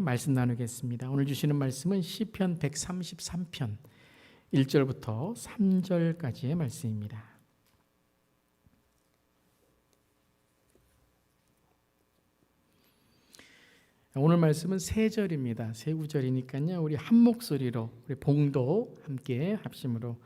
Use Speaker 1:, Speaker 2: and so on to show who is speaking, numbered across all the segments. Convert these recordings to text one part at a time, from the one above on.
Speaker 1: 말씀 나누겠습니다. 오늘 주시는 말씀은 시편 133편 1절부터 3절까지의 말씀입니다. 오늘 말씀은 세 절입니다. 세 구절이니까요. 우리 한 목소리로 우리 봉독 함께 합심으로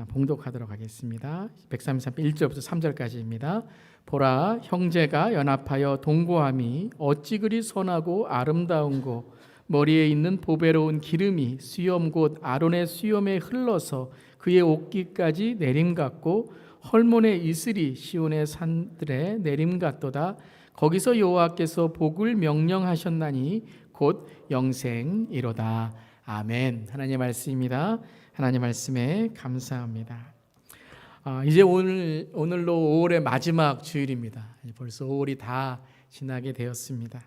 Speaker 1: 봉독하도록 하겠습니다. 133편 1절부터 3절까지입니다. 보라, 형제가 연합하여 동거함이 어찌 그리 선하고 아름다운고, 머리에 있는 보배로운 기름이 수염 곧 아론의 수염에 흘러서 그의 옷깃까지 내림 같고, 헐몬의 이슬이 시온의 산들에 내림 같도다. 거기서 여호와께서 복을 명령하셨나니 곧 영생이로다. 아멘. 하나님의 말씀입니다. 하나님 말씀에 감사합니다. 이제 오늘로 5월의 마지막 주일입니다. 벌써 5월이 다 지나게 되었습니다.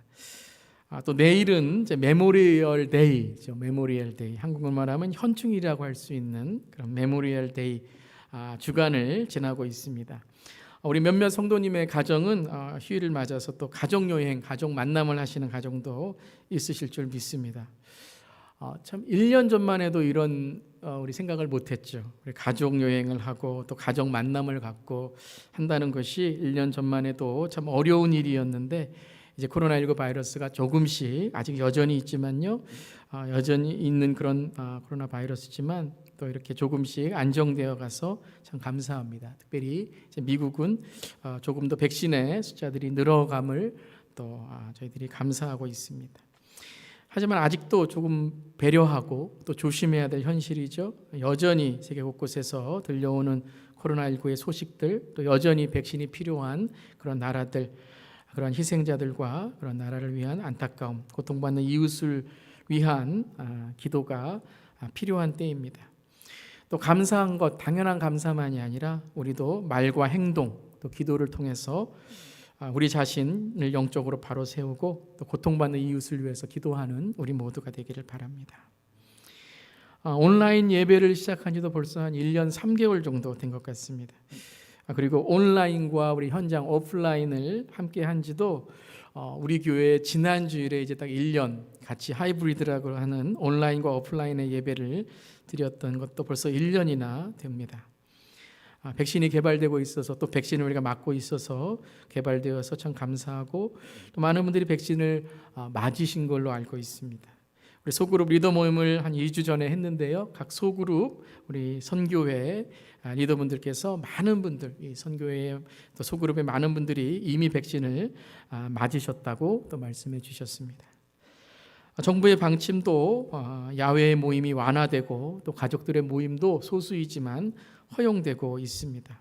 Speaker 1: 또 내일은 이제 메모리얼 데이죠. 메모리얼 데이. 한국말 말하면 현충일이라고 할 수 있는 그런 메모리얼 데이 주간을 지나고 있습니다. 우리 몇몇 성도님의 가정은 휴일을 맞아서 또 가족 여행, 가족 만남을 하시는 가정도 있으실 줄 믿습니다. 참 1년 전만 해도 이런 우리 생각을 못했죠. 우리 가족 여행을 하고 또 가족 만남을 갖고 한다는 것이 1년 전만 해도 참 어려운 일이었는데, 이제 코로나19 바이러스가 조금씩 아직 여전히 있지만요, 여전히 있는 그런 코로나 바이러스지만 또 이렇게 조금씩 안정되어 가서 참 감사합니다. 특별히 이제 미국은 조금 더 백신의 숫자들이 늘어감을 또 저희들이 감사하고 있습니다. 하지만 아직도 조금 배려하고 또 조심해야 될 현실이죠. 여전히 세계 곳곳에서 들려오는 코로나19의 소식들, 또 여전히 백신이 필요한 그런 나라들, 그런 희생자들과 그런 나라를 위한 안타까움, 고통받는 이웃을 위한 기도가 필요한 때입니다. 또 감사한 것, 당연한 감사만이 아니라 우리도 말과 행동, 또 기도를 통해서 우리 자신을 영적으로 바로 세우고 또 고통받는 이웃을 위해서 기도하는 우리 모두가 되기를 바랍니다. 온라인 예배를 시작한 지도 벌써 한 1년 3개월 정도 된 것 같습니다. 그리고 온라인과 우리 현장 오프라인을 함께 한 지도 우리 교회 지난주일에 이제 딱 1년 같이 하이브리드라고 하는 온라인과 오프라인의 예배를 드렸던 것도 벌써 1년이나 됩니다. 백신이 개발되고 있어서 또 백신을 우리가 맞고 있어서 개발되어서 참 감사하고, 또 많은 분들이 백신을 맞으신 걸로 알고 있습니다. 우리 소그룹 리더 모임을 한 2주 전에 했는데요. 각 소그룹 우리 선교회 리더분들께서 많은 분들, 이 선교회 또 소그룹의 많은 분들이 이미 백신을 맞으셨다고 또 말씀해 주셨습니다. 정부의 방침도 야외 모임이 완화되고 또 가족들의 모임도 소수이지만 허용되고 있습니다.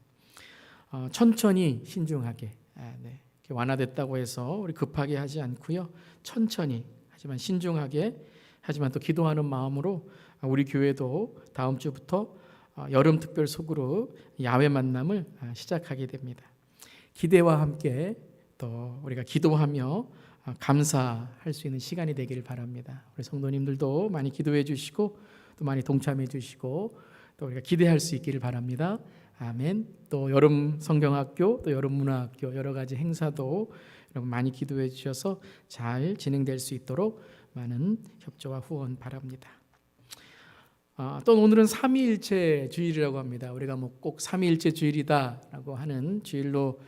Speaker 1: 천천히 신중하게 이렇게 완화됐다고 해서 우리 급하게 하지 않고요. 천천히 하지만 신중하게, 하지만 또 기도하는 마음으로 우리 교회도 다음 주부터 여름 특별 소그룹 야외 만남을 시작하게 됩니다. 기대와 함께 또 우리가 기도하며 감사할 수 있는 시간이 되기를 바랍니다. 우리 성도님들도 많이 기도해 주시고 또 많이 동참해 주시고 또 우리가 기대할 수 있기를 바랍니다. 아멘. 또 여름 성경학교, 또 여름 문화학교 여러 가지 행사도 여러분 많이 기도해 주셔서 잘 진행될 수 있도록 많은 협조와 후원 바랍니다. 또 오늘은 삼위일체 주일이라고 합니다. 우리가 뭐 꼭 삼위일체 주일이다라고 하는 주일로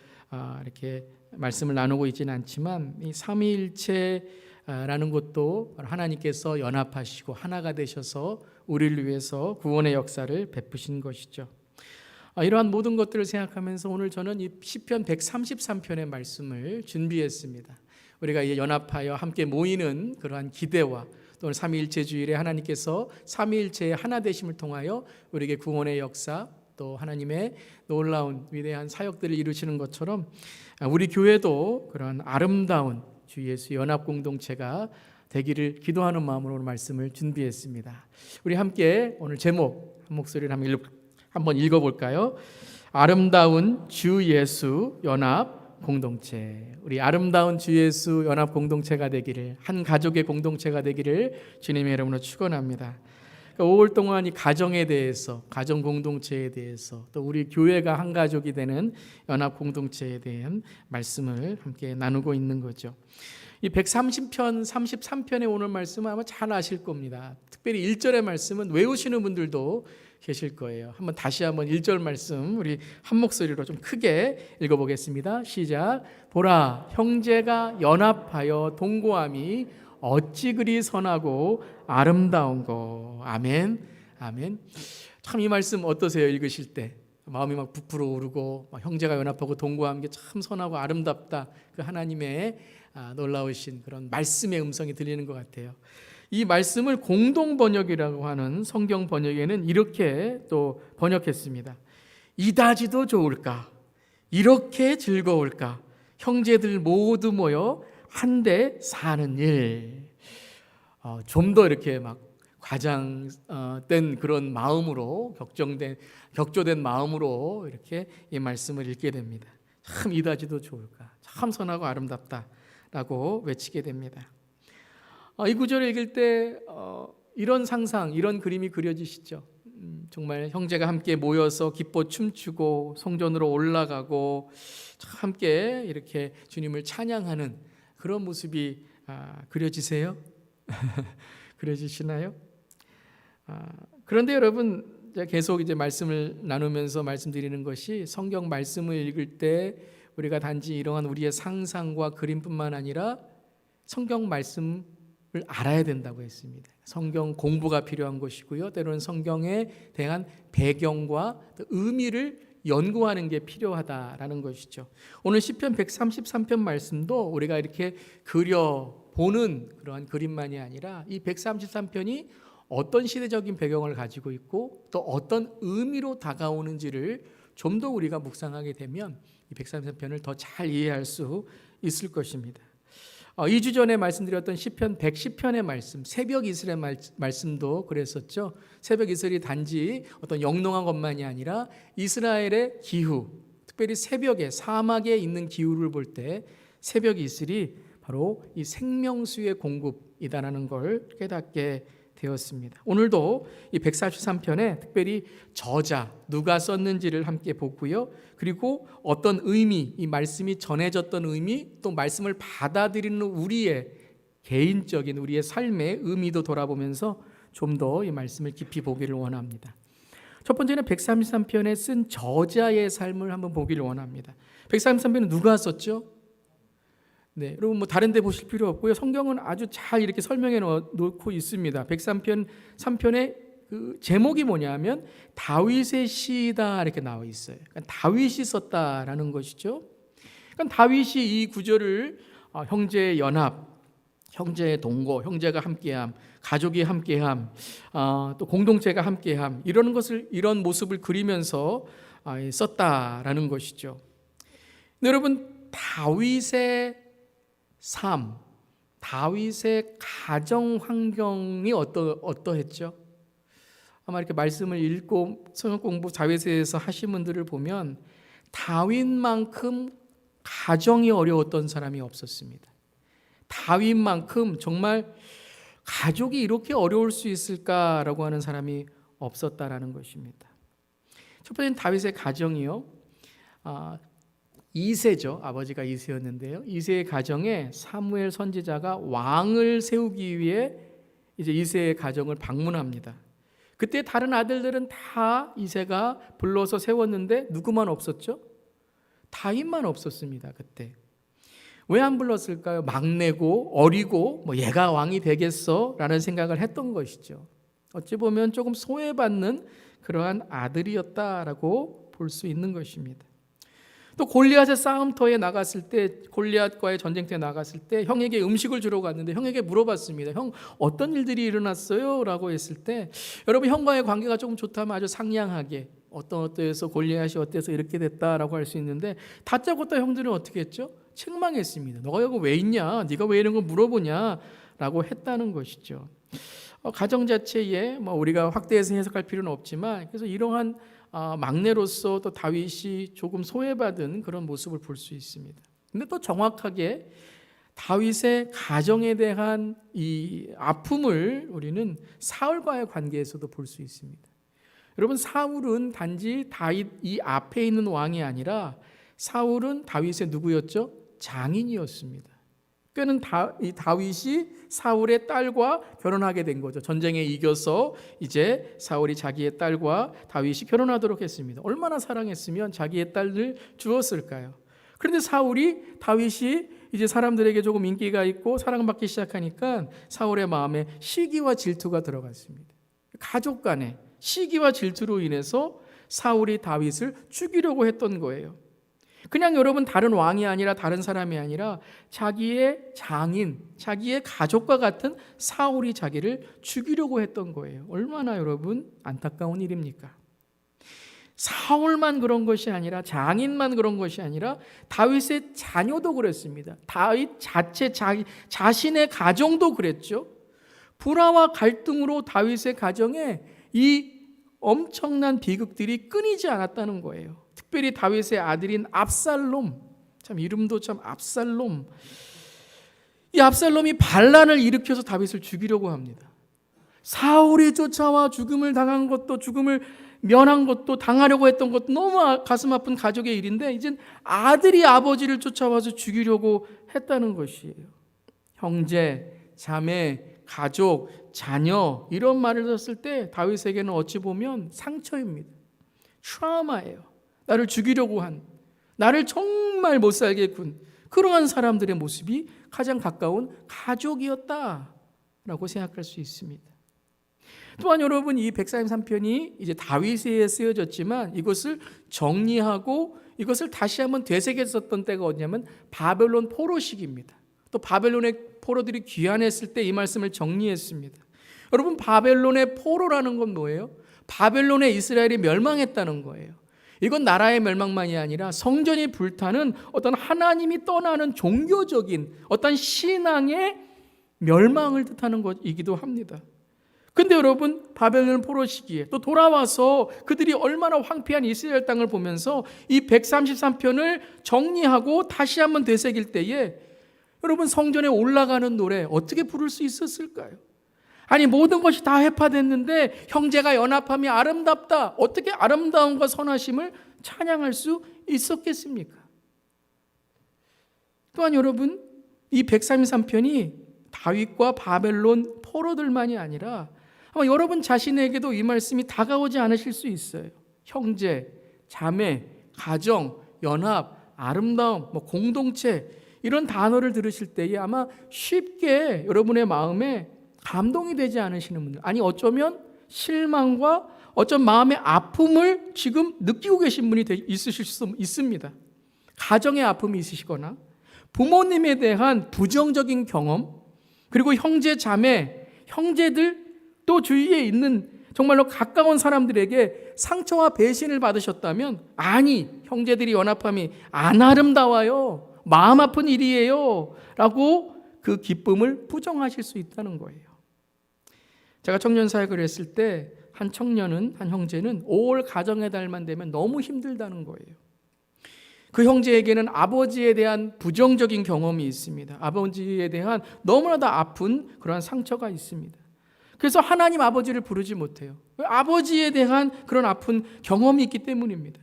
Speaker 1: 이렇게 말씀을 나누고 있지는 않지만, 이 삼위일체라는 것도 하나님께서 연합하시고 하나가 되셔서 우리를 위해서 구원의 역사를 베푸신 것이죠. 이러한 모든 것들을 생각하면서 오늘 저는 이 시편 133편의 말씀을 준비했습니다. 우리가 이 연합하여 함께 모이는 그러한 기대와 또 오늘 삼위일체 주일에 하나님께서 삼위일체의 하나 되심을 통하여 우리에게 구원의 역사, 또 하나님의 놀라운 위대한 사역들을 이루시는 것처럼 우리 교회도 그런 아름다운 주 예수 연합 공동체가 되기를 기도하는 마음으로 오늘 말씀을 준비했습니다. 우리 함께 오늘 제목 한 목소리를 한번 읽어볼까요? 아름다운 주 예수 연합 공동체. 우리 아름다운 주 예수 연합 공동체가 되기를, 한 가족의 공동체가 되기를 주님의 이름으로 축원합니다. 5월 동안 이 가정에 대해서, 가정 공동체에 대해서, 또 우리 교회가 한 가족이 되는 연합 공동체에 대한 말씀을 함께 나누고 있는 거죠. 이 130편, 33편의 오늘 말씀은 아마 잘 아실 겁니다. 특별히 1절의 말씀은 외우시는 분들도 계실 거예요. 다시 한번 1절 말씀 우리 한 목소리로 좀 크게 읽어보겠습니다. 시작. 보라, 형제가 연합하여 동거함이 어찌 그리 선하고 아름다운고. 아멘. 아멘. 참 이 말씀 어떠세요? 읽으실 때 마음이 막 부풀어 오르고 형제가 연합하고 동거하는 게 참 선하고 아름답다. 그 하나님의 놀라우신 그런 말씀의 음성이 들리는 것 같아요. 이 말씀을 공동 번역이라고 하는 성경 번역에는 이렇게 또 번역했습니다. 이다지도 좋을까? 이렇게 즐거울까? 형제들 모두 모여 한데 사는 일. 좀 더 이렇게 막 과장된 그런 마음으로 격조된 마음으로 이렇게 이 말씀을 읽게 됩니다. 참 이다지도 좋을까? 참 선하고 아름답다라고 외치게 됩니다. 이 구절을 읽을 때 이런 상상, 이런 그림이 그려지시죠. 정말 형제가 함께 모여서 기뻐 춤추고 성전으로 올라가고 함께 이렇게 주님을 찬양하는 그런 모습이 그려지세요? 그려지시나요? 그런데 여러분, 계속 이제 말씀을 나누면서 말씀드리는 것이 성경 말씀을 읽을 때 우리가 단지 이러한 우리의 상상과 그림뿐만 아니라 성경 말씀을 알아야 된다고 했습니다. 성경 공부가 필요한 것이고요. 때로는 성경에 대한 배경과 의미를 연구하는 게 필요하다라는 것이죠. 오늘 시편 133편 말씀도 우리가 이렇게 그려보는 그러한 그림만이 아니라 이 133편이 어떤 시대적인 배경을 가지고 있고 또 어떤 의미로 다가오는지를 좀 더 우리가 묵상하게 되면 이 133편을 더 잘 이해할 수 있을 것입니다. 2주 전에 말씀드렸던 시편 110편의 말씀, 새벽 이슬의 말씀도 그랬었죠. 새벽 이슬이 단지 어떤 영롱한 것만이 아니라 이스라엘의 기후, 특별히 새벽에 사막에 있는 기후를 볼 때 새벽 이슬이 바로 이 생명수의 공급이다라는 걸 깨닫게 되었습니다. 오늘도 이 143편에 특별히 저자 누가 썼는지를 함께 보고요. 그리고 어떤 의미, 이 말씀이 전해졌던 의미, 또 말씀을 받아들이는 우리의 개인적인 우리의 삶의 의미도 돌아보면서 좀 더 이 말씀을 깊이 보기를 원합니다. 첫 번째는 133편에 쓴 저자의 삶을 한번 보기를 원합니다. 133편은 누가 썼죠? 네, 여러분 다른 데 보실 필요 없고요. 성경은 아주 잘 이렇게 설명해 놓고 있습니다. 103편 3편의 그 제목이 뭐냐면 다윗의 시다 이렇게 나와 있어요. 그러니까 다윗이 썼다라는 것이죠. 그러니까 다윗이 이 구절을 형제의 연합, 형제의 동거, 형제가 함께함, 가족이 함께함, 또 공동체가 함께함 이런 모습을 그리면서 썼다라는 것이죠. 근데 여러분 다윗의 삶, 다윗의 가정 환경이 어떠했죠? 아마 이렇게 말씀을 읽고 성경 공부 다윗에서 하신 분들을 보면 다윗만큼 가정이 어려웠던 사람이 없었습니다. 다윗만큼 정말 가족이 이렇게 어려울 수 있을까라고 하는 사람이 없었다라는 것입니다. 첫 번째는 다윗의 가정이요. 이새죠. 아버지가 이새였는데요. 이새의 가정에 사무엘 선지자가 왕을 세우기 위해 이제 이새의 가정을 방문합니다. 그때 다른 아들들은 다 이새가 불러서 세웠는데 누구만 없었죠? 다윗만 없었습니다. 그때. 왜 안 불렀을까요? 막내고 어리고 얘가 왕이 되겠어? 라는 생각을 했던 것이죠. 어찌 보면 조금 소외받는 그러한 아들이었다라고 볼 수 있는 것입니다. 또 골리앗의 싸움터에 나갔을 때, 골리앗과의 전쟁터에 나갔을 때 형에게 음식을 주러 갔는데 형에게 물어봤습니다. 형, 어떤 일들이 일어났어요? 라고 했을 때 여러분 형과의 관계가 조금 좋다면 아주 상냥하게 어떠해서 골리앗이 어때서 이렇게 됐다라고 할 수 있는데 다짜고짜 형들은 어떻게 했죠? 책망했습니다. 너가 여기 왜 있냐? 네가 왜 이런 걸 물어보냐? 라고 했다는 것이죠. 가정 자체에 우리가 확대해서 해석할 필요는 없지만 그래서 이러한 막내로서 또 다윗이 조금 소외받은 그런 모습을 볼 수 있습니다. 근데 또 정확하게 다윗의 가정에 대한 이 아픔을 우리는 사울과의 관계에서도 볼 수 있습니다. 여러분 사울은 단지 다윗 이 앞에 있는 왕이 아니라 사울은 다윗의 누구였죠? 장인이었습니다. 그는 이 다윗이 사울의 딸과 결혼하게 된 거죠. 전쟁에 이겨서 이제 사울이 자기의 딸과 다윗이 결혼하도록 했습니다. 얼마나 사랑했으면 자기의 딸을 주었을까요? 그런데 다윗이 이제 사람들에게 조금 인기가 있고 사랑받기 시작하니까 사울의 마음에 시기와 질투가 들어갔습니다. 가족 간에 시기와 질투로 인해서 사울이 다윗을 죽이려고 했던 거예요. 그냥 여러분 다른 왕이 아니라 다른 사람이 아니라 자기의 장인, 자기의 가족과 같은 사울이 자기를 죽이려고 했던 거예요. 얼마나 여러분 안타까운 일입니까? 사울만 그런 것이 아니라 장인만 그런 것이 아니라 다윗의 자녀도 그랬습니다. 다윗 자신의 가정도 그랬죠. 불화와 갈등으로 다윗의 가정에 이 엄청난 비극들이 끊이지 않았다는 거예요. 특별히 다윗의 아들인 압살롬, 참 이름도 참 압살롬. 이 압살롬이 반란을 일으켜서 다윗을 죽이려고 합니다. 사울이 쫓아와 죽음을 당한 것도, 죽음을 면한 것도, 당하려고 했던 것도 너무 가슴 아픈 가족의 일인데 이젠 아들이 아버지를 쫓아와서 죽이려고 했다는 것이에요. 형제, 자매, 가족, 자녀 이런 말을 들었을 때 다윗에게는 어찌 보면 상처입니다. 트라우마예요. 나를 죽이려고 한, 나를 정말 못 살게 군 그러한 사람들의 모습이 가장 가까운 가족이었다라고 생각할 수 있습니다. 또한 여러분 이 143편이 이제 다윗에 의해 쓰여졌지만 이것을 정리하고 이것을 다시 한번 되새겼었던 때가 어디냐면 바벨론 포로 시기입니다. 또 바벨론의 포로들이 귀환했을 때 이 말씀을 정리했습니다. 여러분 바벨론의 포로라는 건 뭐예요? 바벨론에 이스라엘이 멸망했다는 거예요. 이건 나라의 멸망만이 아니라 성전이 불타는 어떤 하나님이 떠나는 종교적인 어떤 신앙의 멸망을 뜻하는 것이기도 합니다. 근데 여러분 바벨론 포로 시기에 또 돌아와서 그들이 얼마나 황폐한 이스라엘 땅을 보면서 이 133편을 정리하고 다시 한번 되새길 때에 여러분 성전에 올라가는 노래 어떻게 부를 수 있었을까요? 아니 모든 것이 다 해파됐는데 형제가 연합함이 아름답다. 어떻게 아름다움과 선하심을 찬양할 수 있었겠습니까? 또한 여러분 이 133편이 다윗과 바벨론 포로들만이 아니라 아마 여러분 자신에게도 이 말씀이 다가오지 않으실 수 있어요. 형제, 자매, 가정, 연합, 아름다움, 공동체 이런 단어를 들으실 때에 아마 쉽게 여러분의 마음에 감동이 되지 않으시는 분들, 아니 어쩌면 실망과 어쩜 마음의 아픔을 지금 느끼고 계신 분이 있으실 수 있습니다. 가정의 아픔이 있으시거나 부모님에 대한 부정적인 경험, 그리고 형제, 자매, 형제들 또 주위에 있는 정말로 가까운 사람들에게 상처와 배신을 받으셨다면 아니 형제들이 연합함이 안 아름다워요. 마음 아픈 일이에요. 라고 그 기쁨을 부정하실 수 있다는 거예요. 제가 청년 사역을 했을 때 한 청년은, 한 형제는 5월 가정의 달만 되면 너무 힘들다는 거예요. 그 형제에게는 아버지에 대한 부정적인 경험이 있습니다. 아버지에 대한 너무나도 아픈 그러한 상처가 있습니다. 그래서 하나님 아버지를 부르지 못해요. 아버지에 대한 그런 아픈 경험이 있기 때문입니다.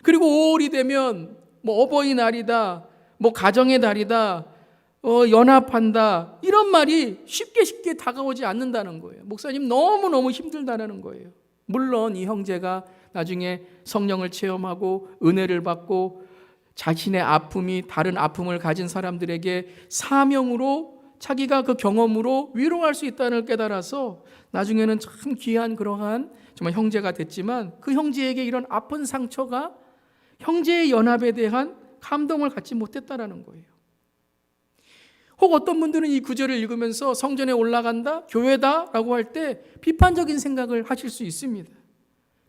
Speaker 1: 그리고 5월이 되면 어버이날이다, 가정의 달이다, 연합한다 이런 말이 쉽게 다가오지 않는다는 거예요. 목사님 너무너무 힘들다는 거예요. 물론 이 형제가 나중에 성령을 체험하고 은혜를 받고 자신의 아픔이 다른 아픔을 가진 사람들에게 사명으로 자기가 그 경험으로 위로할 수 있다는 걸 깨달아서 나중에는 참 귀한 그러한 정말 형제가 됐지만 그 형제에게 이런 아픈 상처가 형제의 연합에 대한 감동을 갖지 못했다라는 거예요. 혹 어떤 분들은 이 구절을 읽으면서 성전에 올라간다, 교회다라고 할 때 비판적인 생각을 하실 수 있습니다.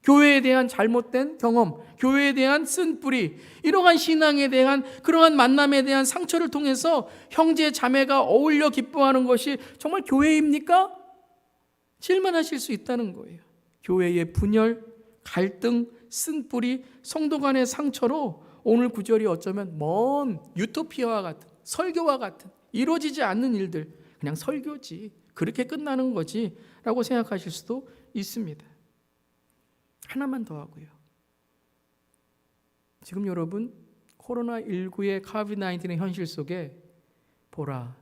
Speaker 1: 교회에 대한 잘못된 경험, 교회에 대한 쓴뿌리, 이러한 신앙에 대한 그러한 만남에 대한 상처를 통해서 형제 자매가 어울려 기뻐하는 것이 정말 교회입니까? 질문하실 수 있다는 거예요. 교회의 분열, 갈등, 쓴뿌리, 성도 간의 상처로 오늘 구절이 어쩌면 먼 유토피아와 같은, 설교와 같은 이루어지지 않는 일들, 그냥 설교지, 그렇게 끝나는 거지 라고 생각하실 수도 있습니다. 하나만 더 하고요. 지금 여러분 코로나19의 코비드-19의 현실 속에 보라,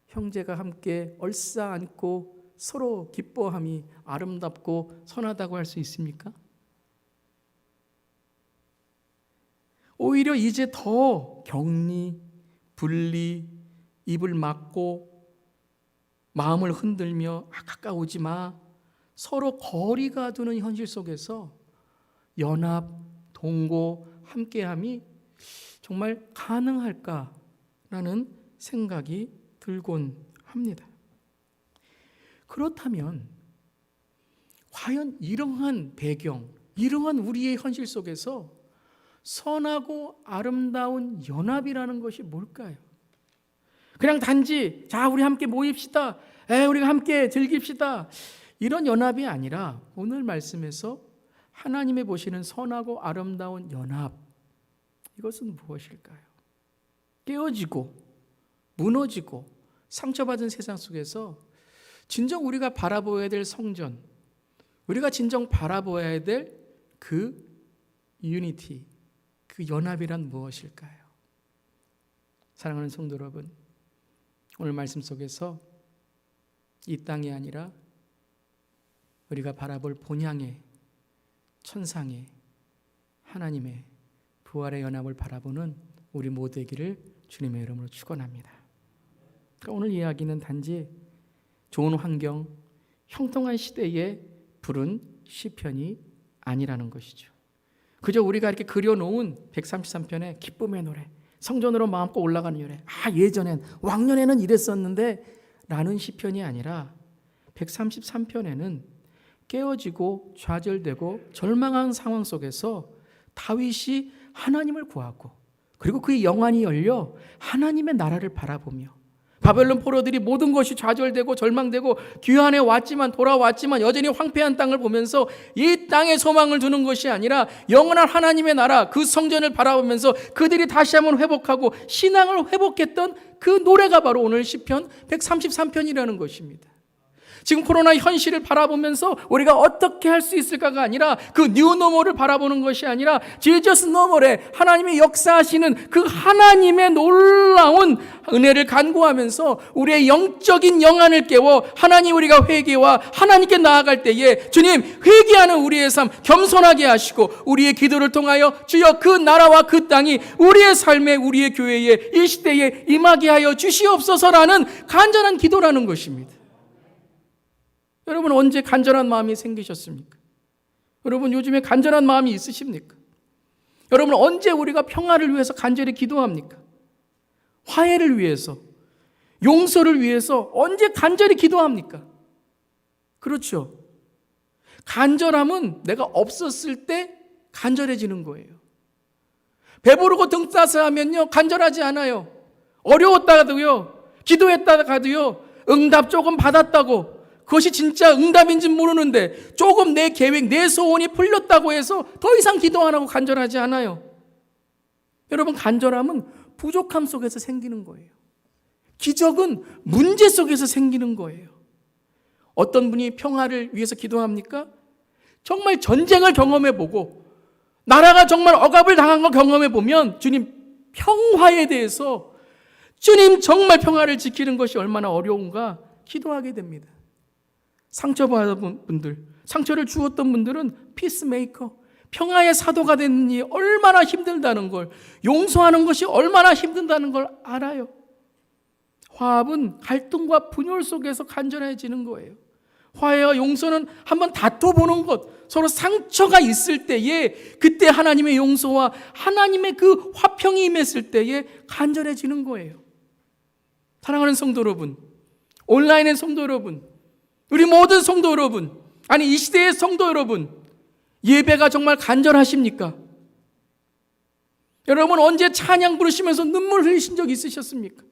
Speaker 1: 형제가 함께 얼싸안고 서로 기뻐함이 아름답고 선하다고 할 수 있습니까? 오히려 이제 더 격리, 분리, 입을 막고 마음을 흔들며 가까우지 마, 서로 거리가 두는 현실 속에서 연합, 동고, 함께함이 정말 가능할까라는 생각이 들곤 합니다. 그렇다면 과연 이러한 배경, 이러한 우리의 현실 속에서 선하고 아름다운 연합이라는 것이 뭘까요? 그냥 단지 자 우리 함께 모입시다, 우리가 함께 즐깁시다, 이런 연합이 아니라 오늘 말씀에서 하나님의 보시는 선하고 아름다운 연합, 이것은 무엇일까요? 깨어지고 무너지고 상처받은 세상 속에서 진정 우리가 바라보아야 될 성전, 우리가 진정 바라보아야 될 그 유니티, 그 연합이란 무엇일까요? 사랑하는 성도 여러분, 오늘 말씀 속에서 이 땅이 아니라 우리가 바라볼 본향의 천상의 하나님의 부활의 연합을 바라보는 우리 모두이기를 주님의 이름으로 축원합니다. 그러니까 오늘 이야기는 단지 좋은 환경, 형통한 시대에 부른 시편이 아니라는 것이죠. 그저 우리가 이렇게 그려놓은 133편의 기쁨의 노래, 성전으로 마음껏 올라가는 노래, 예전엔 왕년에는 이랬었는데 라는 시편이 아니라 133편에는 깨어지고 좌절되고 절망한 상황 속에서 다윗이 하나님을 구하고 그리고 그의 영안이 열려 하나님의 나라를 바라보며 바벨론 포로들이 모든 것이 좌절되고 절망되고 귀환해 왔지만 돌아왔지만 여전히 황폐한 땅을 보면서 이 땅에 소망을 두는 것이 아니라 영원한 하나님의 나라 그 성전을 바라보면서 그들이 다시 한번 회복하고 신앙을 회복했던 그 노래가 바로 오늘 시편 133편이라는 것입니다. 지금 코로나 현실을 바라보면서 우리가 어떻게 할 수 있을까가 아니라 그 뉴노멀을 바라보는 것이 아니라 지저스 노멀에 하나님이 역사하시는 그 하나님의 놀라운 은혜를 간구하면서 우리의 영적인 영안을 깨워 하나님 우리가 회개와 하나님께 나아갈 때에 주님 회개하는 우리의 삶 겸손하게 하시고 우리의 기도를 통하여 주여 그 나라와 그 땅이 우리의 삶에 우리의 교회에 이 시대에 임하게 하여 주시옵소서라는 간절한 기도라는 것입니다. 여러분 언제 간절한 마음이 생기셨습니까? 여러분 요즘에 간절한 마음이 있으십니까? 여러분 언제 우리가 평화를 위해서 간절히 기도합니까? 화해를 위해서, 용서를 위해서 언제 간절히 기도합니까? 그렇죠. 간절함은 내가 없었을 때 간절해지는 거예요. 배부르고 등 따서 하면요 간절하지 않아요. 어려웠다가도요, 기도했다가도요, 응답 조금 받았다고 그것이 진짜 응답인지 모르는데 조금 내 계획, 내 소원이 풀렸다고 해서 더 이상 기도 안 하고 간절하지 않아요. 여러분 간절함은 부족함 속에서 생기는 거예요. 기적은 문제 속에서 생기는 거예요. 어떤 분이 평화를 위해서 기도합니까? 정말 전쟁을 경험해보고 나라가 정말 억압을 당한 걸 경험해보면 주님 평화에 대해서 주님 정말 평화를 지키는 것이 얼마나 어려운가 기도하게 됩니다. 상처받은 분들, 상처를 주었던 분들은 피스메이커, 평화의 사도가 되는 이 얼마나 힘들다는 걸, 용서하는 것이 얼마나 힘든다는 걸 알아요. 화합은 갈등과 분열 속에서 간절해지는 거예요. 화해와 용서는 한번 다퉈보는 것, 서로 상처가 있을 때에 그때 하나님의 용서와 하나님의 그 화평이 임했을 때에 간절해지는 거예요. 사랑하는 성도 여러분, 온라인의 성도 여러분, 우리 모든 성도 여러분, 아니 이 시대의 성도 여러분, 예배가 정말 간절하십니까? 여러분 언제 찬양 부르시면서 눈물 흘리신 적 있으셨습니까?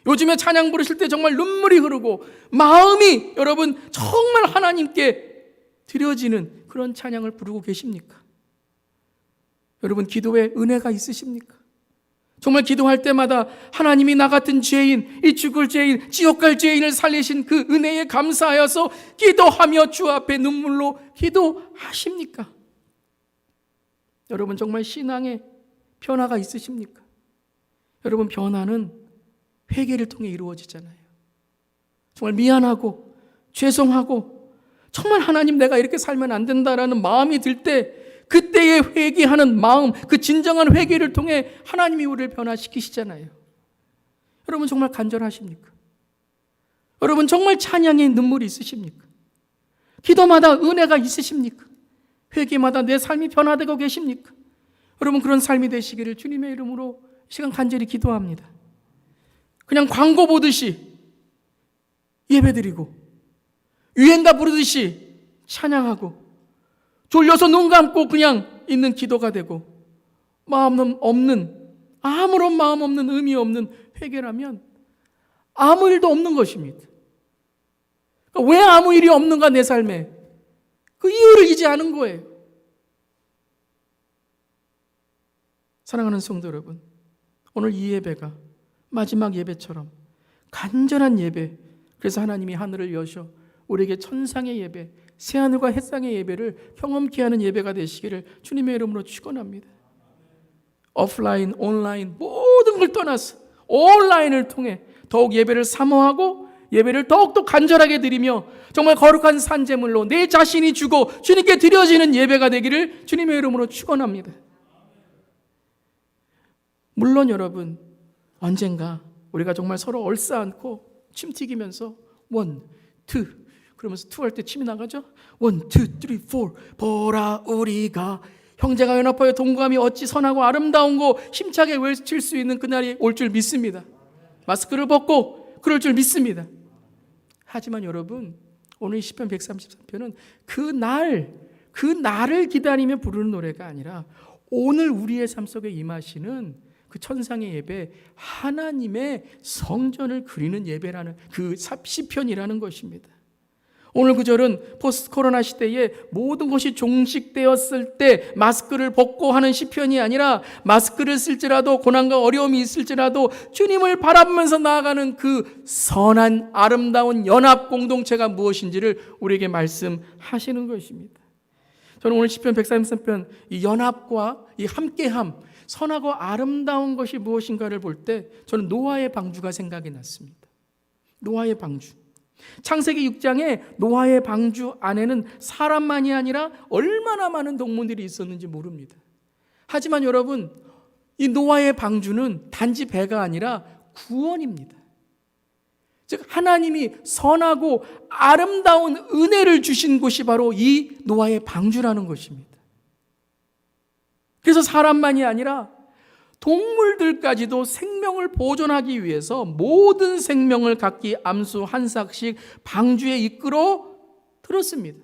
Speaker 1: 요즘에 찬양 부르실 때 정말 눈물이 흐르고 마음이 여러분 정말 하나님께 드려지는 그런 찬양을 부르고 계십니까? 여러분 기도에 은혜가 있으십니까? 정말 기도할 때마다 하나님이 나 같은 죄인, 이 죽을 죄인, 지옥 갈 죄인을 살리신 그 은혜에 감사하여서 기도하며 주 앞에 눈물로 기도하십니까? 여러분 정말 신앙에 변화가 있으십니까? 여러분 변화는 회개를 통해 이루어지잖아요. 정말 미안하고 죄송하고 정말 하나님 내가 이렇게 살면 안 된다라는 마음이 들 때 그때의 회개하는 마음, 그 진정한 회개를 통해 하나님이 우리를 변화시키시잖아요. 여러분 정말 간절하십니까? 여러분 정말 찬양의 눈물이 있으십니까? 기도마다 은혜가 있으십니까? 회개마다 내 삶이 변화되고 계십니까? 여러분 그런 삶이 되시기를 주님의 이름으로 이 시간 간절히 기도합니다. 그냥 광고 보듯이 예배드리고 유행가 부르듯이 찬양하고 졸려서 눈 감고 그냥 있는 기도가 되고 마음 없는, 아무런 마음 없는, 의미 없는 회개라면 아무 일도 없는 것입니다. 그러니까 왜 아무 일이 없는가 내 삶에? 그 이유를 이제 아는 거예요. 사랑하는 성도 여러분, 오늘 이 예배가 마지막 예배처럼 간절한 예배, 그래서 하나님이 하늘을 여셔 우리에게 천상의 예배, 새하늘과 햇상의 예배를 경험케 하는 예배가 되시기를 주님의 이름으로 축원합니다. 오프라인, 온라인 모든 걸 떠나서 온라인을 통해 더욱 예배를 사모하고 예배를 더욱더 간절하게 드리며 정말 거룩한 산제물로 내 자신이 주고 주님께 드려지는 예배가 되기를 주님의 이름으로 축원합니다. 물론 여러분 언젠가 우리가 정말 서로 얼싸안고 침 튀기면서 원, 투 그러면서 투 할 때 침이 나가죠? 원, 투, 쓰리, 포 보라 우리가 형제가 연합하여 동감이 어찌 선하고 아름다운 거 힘차게 외칠 수 있는 그날이 올 줄 믿습니다. 마스크를 벗고 그럴 줄 믿습니다. 하지만 여러분 오늘 시편 133편은 그 날을 기다리며 부르는 노래가 아니라 오늘 우리의 삶 속에 임하시는 그 천상의 예배, 하나님의 성전을 그리는 예배라는 그 시편이라는 것입니다. 오늘 구절은 포스트 코로나 시대에 모든 것이 종식되었을 때 마스크를 벗고 하는 시편이 아니라 마스크를 쓸지라도 고난과 어려움이 있을지라도 주님을 바라보면서 나아가는 그 선한 아름다운 연합 공동체가 무엇인지를 우리에게 말씀하시는 것입니다. 저는 오늘 시편 133편 이 연합과 이 함께함, 선하고 아름다운 것이 무엇인가를 볼 때 저는 노아의 방주가 생각이 났습니다. 노아의 방주. 창세기 6장에 노아의 방주 안에는 사람만이 아니라 얼마나 많은 동물들이 있었는지 모릅니다. 하지만 여러분, 이 노아의 방주는 단지 배가 아니라 구원입니다. 즉 하나님이 선하고 아름다운 은혜를 주신 곳이 바로 이 노아의 방주라는 것입니다. 그래서 사람만이 아니라 동물들까지도 생명을 보존하기 위해서 모든 생명을 각기 암수 한 삭씩 방주에 이끌어 들었습니다.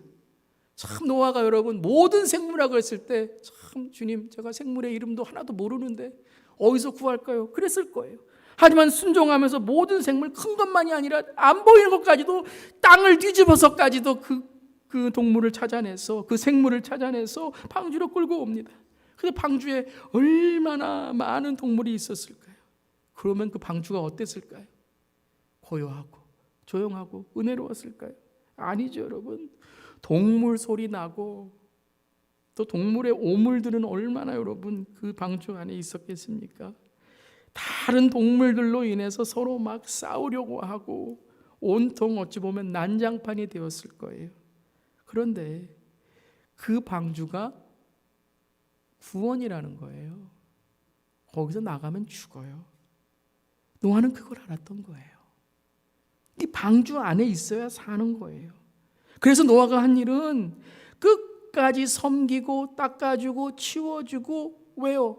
Speaker 1: 참 노아가 여러분 모든 생물학을 했을 때 참 주님 제가 생물의 이름도 하나도 모르는데 어디서 구할까요? 그랬을 거예요. 하지만 순종하면서 모든 생물 큰 것만이 아니라 안 보이는 것까지도 땅을 뒤집어서까지도 그 동물을 찾아내서 그 생물을 찾아내서 방주로 끌고 옵니다. 근데 방주에 얼마나 많은 동물이 있었을까요? 그러면 그 방주가 어땠을까요? 고요하고 조용하고 은혜로웠을까요? 아니죠, 여러분. 동물 소리 나고 또 동물의 오물들은 얼마나 여러분 그 방주 안에 있었겠습니까? 다른 동물들로 인해서 서로 막 싸우려고 하고 온통 어찌 보면 난장판이 되었을 거예요. 그런데 그 방주가 구원이라는 거예요. 거기서 나가면 죽어요. 노아는 그걸 알았던 거예요. 이 방주 안에 있어야 사는 거예요. 그래서 노아가 한 일은 끝까지 섬기고 닦아주고 치워주고 왜요?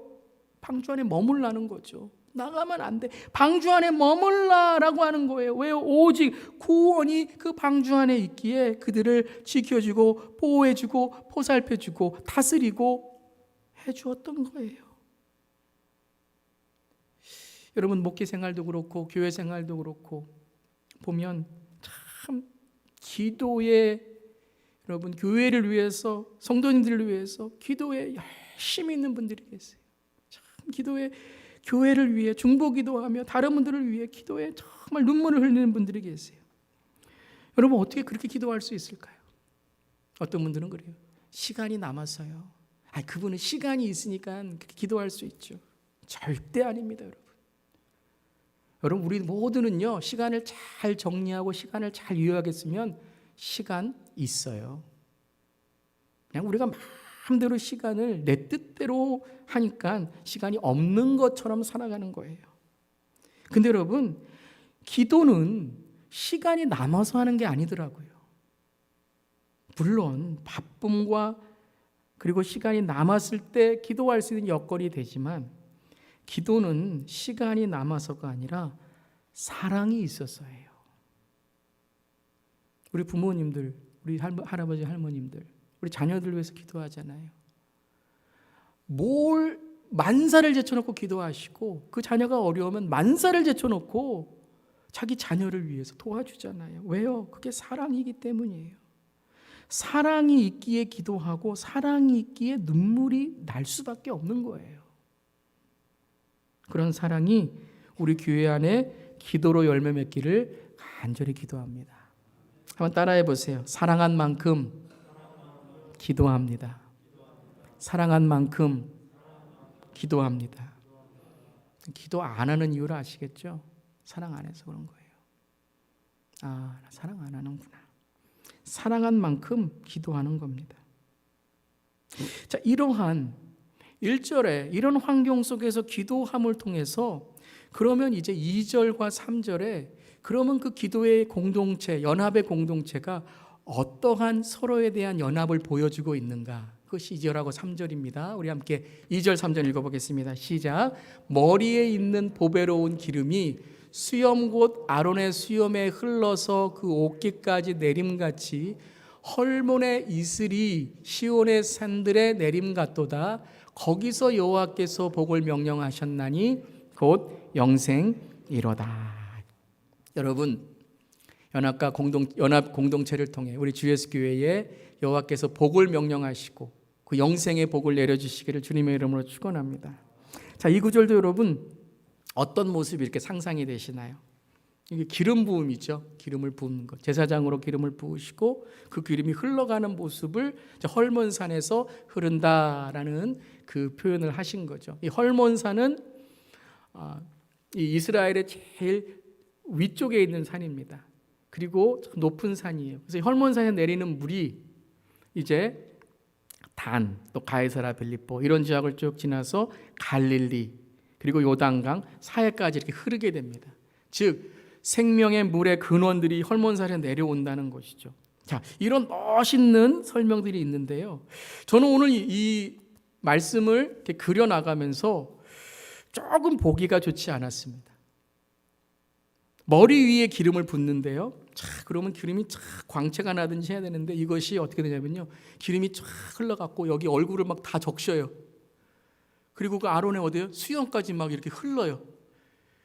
Speaker 1: 방주 안에 머물라는 거죠. 나가면 안 돼. 방주 안에 머물라라고 하는 거예요. 왜요? 오직 구원이 그 방주 안에 있기에 그들을 지켜주고 보호해주고 보살펴주고 다스리고 해주었던 거예요. 여러분 목회 생활도 그렇고 교회 생활도 그렇고 보면 참 기도에 여러분 교회를 위해서 성도님들을 위해서 기도에 열심히 있는 분들이 계세요. 참 기도에 교회를 위해 중보기도하며 다른 분들을 위해 기도에 정말 눈물을 흘리는 분들이 계세요. 여러분 어떻게 그렇게 기도할 수 있을까요? 어떤 분들은 그래요. 시간이 남아서요. 그분은 시간이 있으니까 그렇게 기도할 수 있죠. 절대 아닙니다, 여러분. 여러분, 우리 모두는요, 시간을 잘 정리하고 시간을 잘 이용하겠으면 시간 있어요. 그냥 우리가 마음대로 시간을 내 뜻대로 하니까 시간이 없는 것처럼 살아가는 거예요. 근데 여러분, 기도는 시간이 남아서 하는 게 아니더라고요. 물론 바쁨과 그리고 시간이 남았을 때 기도할 수 있는 여건이 되지만, 기도는 시간이 남아서가 아니라 사랑이 있어서예요. 우리 부모님들, 우리 할아버지 할머님들, 우리 자녀들 위해서 기도하잖아요. 만사를 제쳐놓고 기도하시고, 그 자녀가 어려우면 만사를 제쳐놓고 자기 자녀를 위해서 도와주잖아요. 왜요? 그게 사랑이기 때문이에요. 사랑이 있기에 기도하고 사랑이 있기에 눈물이 날 수밖에 없는 거예요. 그런 사랑이 우리 교회 안에 기도로 열매 맺기를 간절히 기도합니다. 한번 따라해 보세요. 사랑한 만큼 기도합니다. 사랑한 만큼 기도합니다. 기도 안 하는 이유를 아시겠죠? 사랑 안 해서 그런 거예요. 나 사랑 안 하는구나. 사랑한 만큼 기도하는 겁니다. 자, 이러한 1절에 이런 환경 속에서 기도함을 통해서, 그러면 이제 2절과 3절에 그러면 그 기도의 공동체, 연합의 공동체가 어떠한 서로에 대한 연합을 보여주고 있는가? 그것이 2절하고 3절입니다. 우리 함께 2절 3절 읽어보겠습니다. 시작. 머리에 있는 보배로운 기름이 수염 곧 아론의 수염에 흘러서 그 옷깃까지 내림같이 헐몬의 이슬이 시온의 산들에 내림같도다. 거기서 여호와께서 복을 명령하셨나니 곧 영생이로다. 여러분, 연합 공동체를 통해 우리 주 예수 교회에 여호와께서 복을 명령하시고 그 영생의 복을 내려주시기를 주님의 이름으로 축원합니다. 자, 이 구절도 여러분 어떤 모습이 이렇게 상상이 되시나요? 이게 기름 부음이죠. 기름을 부은 것. 제사장으로 기름을 부으시고 그 기름이 흘러가는 모습을 헐몬산에서 흐른다라는 그 표현을 하신 거죠. 이 헐몬산은 이 이스라엘의 제일 위쪽에 있는 산입니다. 그리고 높은 산이에요. 그래서 헐몬산에 내리는 물이 이제 단, 또 가이사라 빌립보 이런 지역을 쭉 지나서 갈릴리 그리고 요단강 사해까지 이렇게 흐르게 됩니다. 즉 생명의 물의 근원들이 헐몬산에 내려온다는 것이죠. 자, 이런 멋있는 설명들이 있는데요. 저는 오늘 이 말씀을 이렇게 그려나가면서 조금 보기가 좋지 않았습니다. 머리 위에 기름을 붓는데요. 그러면 기름이 광채가 나든지 해야 되는데 이것이 어떻게 되냐면요. 기름이 쫙 흘러갖고 여기 얼굴을 막 다 적셔요. 그리고 그 아론의 어디요? 수염까지 막 이렇게 흘러요.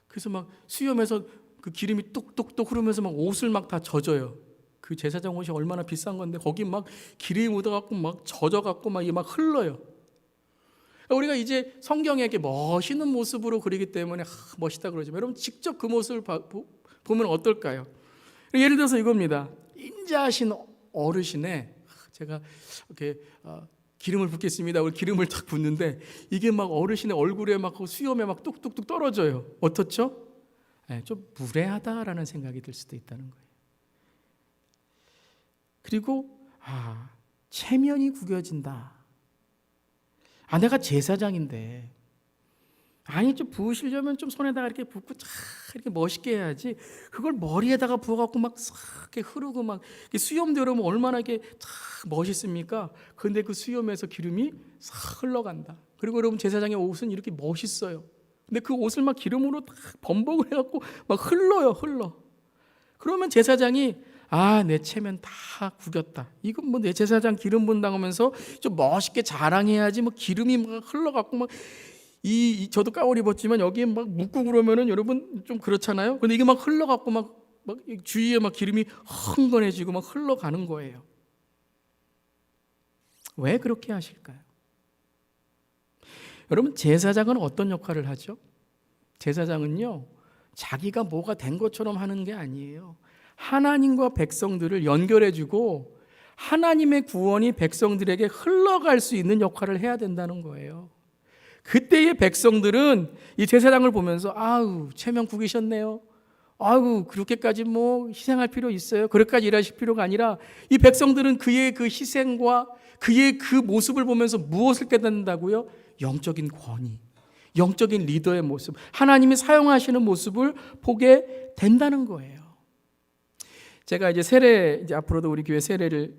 Speaker 1: 그래서 막 수염에서 그 기름이 뚝뚝뚝 흐르면서 막 옷을 막 다 젖어요. 그 제사장 옷이 얼마나 비싼 건데 거기 막 기름이 묻어갖고 막 젖어갖고 막 이게 막 흘러요. 우리가 이제 성경에 이렇게 멋있는 모습으로 그리기 때문에 멋있다 그러지만 여러분 직접 그 모습을 보면 어떨까요? 예를 들어서 이겁니다. 인자하신 어르신의 제가 이렇게 기름을 붓겠습니다. 우리 기름을 딱 붓는데 이게 막 어르신의 얼굴에 막 수염에 막 뚝뚝뚝 떨어져요. 어떻죠? 좀 무례하다라는 생각이 들 수도 있다는 거예요. 그리고 체면이 구겨진다. 내가 제사장인데 좀 부으시려면 좀 손에다가 이렇게 붓고 이렇게 멋있게 해야지. 그걸 머리에다가 부어갖고 막 싹 이렇게 흐르고 막 수염도 여러분 얼마나 이렇게 멋있습니까? 그런데 그 수염에서 기름이 싹 흘러간다. 그리고 여러분 제사장의 옷은 이렇게 멋있어요. 근데 그 옷을 막 기름으로 딱 범벅을 해갖고 막 흘러. 그러면 제사장이 내 체면 다 구겼다. 이건 뭐 내 제사장 기름 분당하면서 좀 멋있게 자랑해야지. 뭐 기름이 막 흘러갖고 막 저도 가을 입었지만 여기에 막 묻고 그러면은 여러분 좀 그렇잖아요. 근데 이게 막 흘러갖고 막 주위에 막 기름이 흥건해지고 막 흘러가는 거예요. 왜 그렇게 하실까요? 여러분 제사장은 어떤 역할을 하죠? 제사장은요 자기가 뭐가 된 것처럼 하는 게 아니에요. 하나님과 백성들을 연결해주고 하나님의 구원이 백성들에게 흘러갈 수 있는 역할을 해야 된다는 거예요. 그때의 백성들은 이 제사장을 보면서 아우 체면 구기셨네요. 아우 그렇게까지 뭐 희생할 필요 있어요? 그렇게까지 일하실 필요가 아니라 이 백성들은 그의 그 희생과 그의 그 모습을 보면서 무엇을 깨닫는다고요? 영적인 권위, 영적인 리더의 모습, 하나님이 사용하시는 모습을 보게 된다는 거예요. 제가 이제 앞으로도 우리 교회 세례를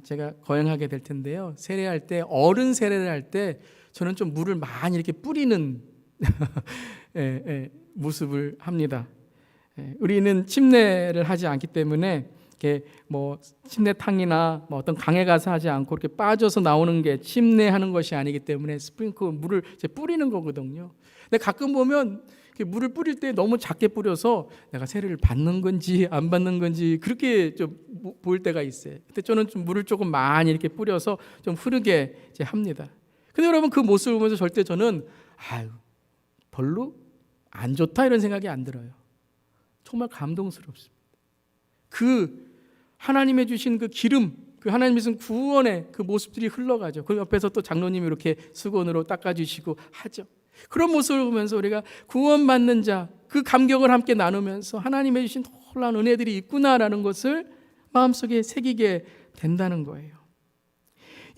Speaker 1: 제가 거행하게 될 텐데요. 세례할 때 어른 세례를 할 때 저는 좀 물을 많이 이렇게 뿌리는 모습을 합니다. 우리는 침례를 하지 않기 때문에 이렇게 뭐 침례탕이나 뭐 어떤 강에 가서 하지 않고 이렇게 빠져서 나오는 게 침례하는 것이 아니기 때문에 스프링클 물을 이제 뿌리는 거거든요. 근데 가끔 보면 물을 뿌릴 때 너무 작게 뿌려서 내가 세례를 받는 건지 안 받는 건지 그렇게 좀 보일 때가 있어요. 그때 저는 좀 물을 조금 많이 이렇게 뿌려서 좀 흐르게 이제 합니다. 근데 여러분 그 모습을 보면서 절대 저는 별로 안 좋다 이런 생각이 안 들어요. 정말 감동스럽습니다. 그 하나님의 주신 그 기름, 그 하나님의 주신 구원의 그 모습들이 흘러가죠. 그 옆에서 또 장로님이 이렇게 수건으로 닦아주시고 하죠. 그런 모습을 보면서 우리가 구원받는 자, 그 감격을 함께 나누면서 하나님의 주신 놀라운 은혜들이 있구나라는 것을 마음속에 새기게 된다는 거예요.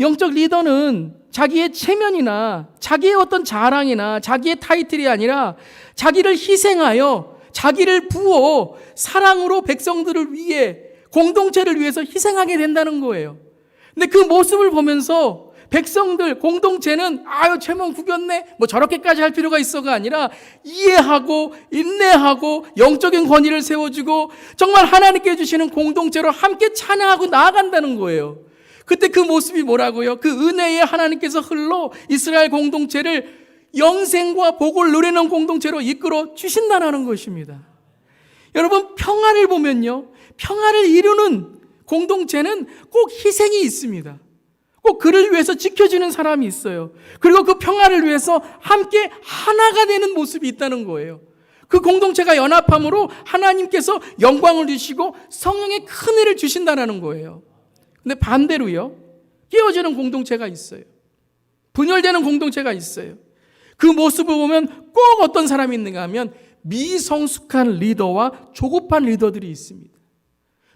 Speaker 1: 영적 리더는 자기의 체면이나 자기의 어떤 자랑이나 자기의 타이틀이 아니라 자기를 희생하여 자기를 부어 사랑으로 백성들을 위해 공동체를 위해서 희생하게 된다는 거예요. 근데 그 모습을 보면서 백성들, 공동체는 체면 구겼네 뭐 저렇게까지 할 필요가 있어가 아니라 이해하고 인내하고 영적인 권위를 세워주고 정말 하나님께 주시는 공동체로 함께 찬양하고 나아간다는 거예요. 그때 그 모습이 뭐라고요? 그 은혜에 하나님께서 흘러 이스라엘 공동체를 영생과 복을 누리는 공동체로 이끌어 주신다는 것입니다. 여러분 평화를 보면요, 평화를 이루는 공동체는 꼭 희생이 있습니다. 꼭 그를 위해서 지켜주는 사람이 있어요. 그리고 그 평화를 위해서 함께 하나가 되는 모습이 있다는 거예요. 그 공동체가 연합함으로 하나님께서 영광을 주시고 성령의 큰 은혜를 주신다는 거예요. 근데 반대로요, 깨어지는 공동체가 있어요. 분열되는 공동체가 있어요. 그 모습을 보면 꼭 어떤 사람이 있는가 하면 미성숙한 리더와 조급한 리더들이 있습니다.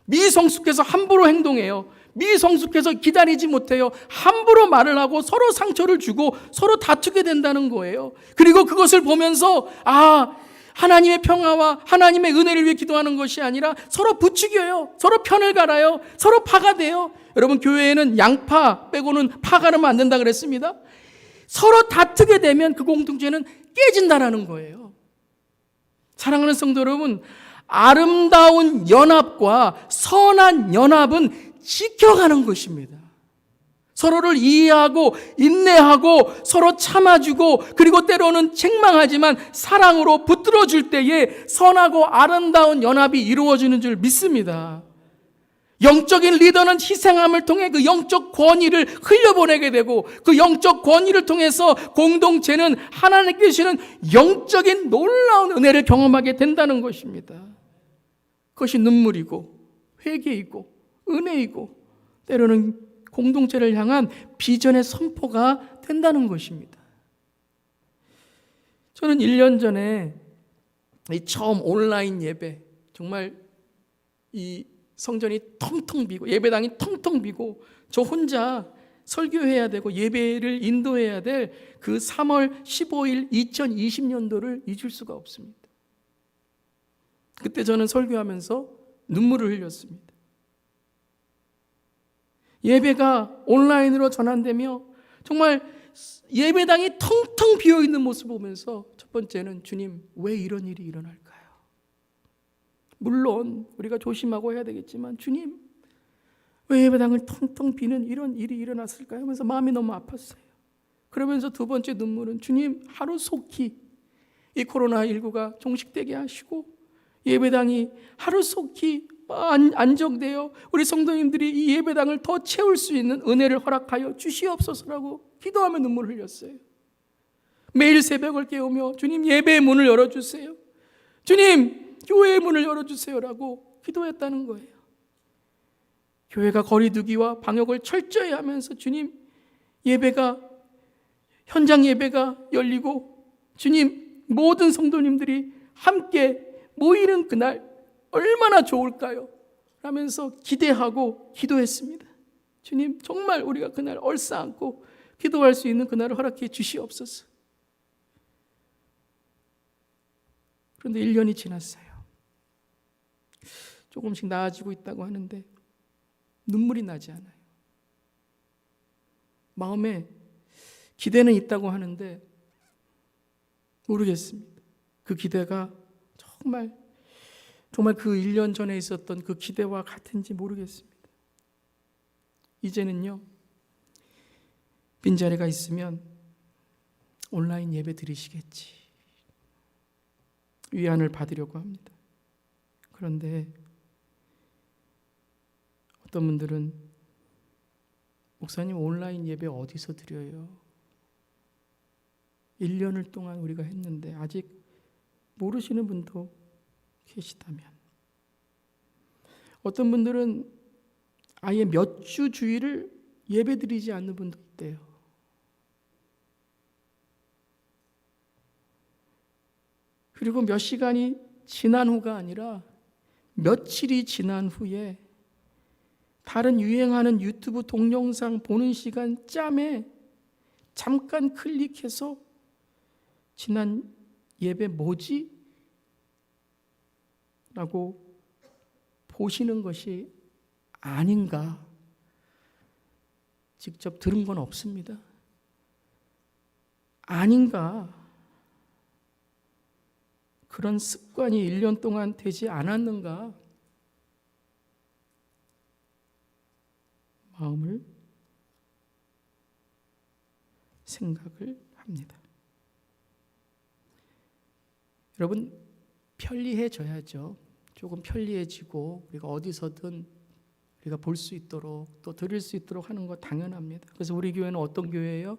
Speaker 1: 미성숙해서 함부로 행동해요. 미성숙해서 기다리지 못해요. 함부로 말을 하고 서로 상처를 주고 서로 다투게 된다는 거예요. 그리고 그것을 보면서 하나님의 평화와 하나님의 은혜를 위해 기도하는 것이 아니라 서로 부추겨요. 서로 편을 갈아요. 서로 파가 돼요. 여러분 교회에는 양파 빼고는 파가르면 안 된다 그랬습니다. 서로 다투게 되면 그 공동체는 깨진다라는 거예요. 사랑하는 성도 여러분, 아름다운 연합과 선한 연합은 지켜가는 것입니다. 서로를 이해하고 인내하고 서로 참아주고 그리고 때로는 책망하지만 사랑으로 붙들어줄 때에 선하고 아름다운 연합이 이루어지는 줄 믿습니다. 영적인 리더는 희생함을 통해 그 영적 권위를 흘려보내게 되고 그 영적 권위를 통해서 공동체는 하나님께 주시는 영적인 놀라운 은혜를 경험하게 된다는 것입니다. 그것이 눈물이고 회개이고 은혜이고 때로는 공동체를 향한 비전의 선포가 된다는 것입니다. 저는 1년 전에 처음 온라인 예배, 정말 이 성전이 텅텅 비고 예배당이 텅텅 비고 저 혼자 설교해야 되고 예배를 인도해야 될 그 3월 15일 2020년도를 잊을 수가 없습니다. 그때 저는 설교하면서 눈물을 흘렸습니다. 예배가 온라인으로 전환되며 정말 예배당이 텅텅 비어있는 모습을 보면서 첫 번째는 주님, 왜 이런 일이 일어날까요? 물론 우리가 조심하고 해야 되겠지만 주님, 왜 예배당을 텅텅 비는 이런 일이 일어났을까요? 하면서 마음이 너무 아팠어요. 그러면서 두 번째 눈물은 주님, 하루속히 이 코로나19가 종식되게 하시고 예배당이 하루속히 안정되어 우리 성도님들이 이 예배당을 더 채울 수 있는 은혜를 허락하여 주시옵소서라고 기도하며 눈물을 흘렸어요. 매일 새벽을 깨우며 주님, 예배의 문을 열어주세요. 주님, 교회의 문을 열어주세요라고 기도했다는 거예요. 교회가 거리두기와 방역을 철저히 하면서 주님, 예배가 현장 예배가 열리고 주님, 모든 성도님들이 함께 모이는 그날 얼마나 좋을까요? 라면서 기대하고 기도했습니다. 주님, 정말 우리가 그날 얼싸안고 기도할 수 있는 그날을 허락해 주시옵소서. 그런데 1년이 지났어요. 조금씩 나아지고 있다고 하는데 눈물이 나지 않아요. 마음에 기대는 있다고 하는데 모르겠습니다. 그 기대가 정말 그 1년 전에 있었던 그 기대와 같은지 모르겠습니다. 이제는요, 빈자리가 있으면 온라인 예배 드리시겠지, 위안을 받으려고 합니다. 그런데 어떤 분들은 목사님, 온라인 예배 어디서 드려요? 1년을 동안 우리가 했는데 아직 모르시는 분도 계시다면, 어떤 분들은 아예 몇 주 주일을 예배 드리지 않는 분도 있대요. 그리고 몇 시간이 지난 후가 아니라 며칠이 지난 후에 다른 유행하는 유튜브 동영상 보는 시간 짬에 잠깐 클릭해서 지난 예배 뭐지? 라고 보시는 것이 아닌가. 직접 들은 건 없습니다. 아닌가. 그런 습관이 1년 동안 되지 않았는가. 마음을 생각을 합니다. 여러분, 편리해져야죠. 조금 편리해지고 우리가 어디서든 우리가 볼 수 있도록 또 들을 수 있도록 하는 거 당연합니다. 그래서 우리 교회는 어떤 교회예요?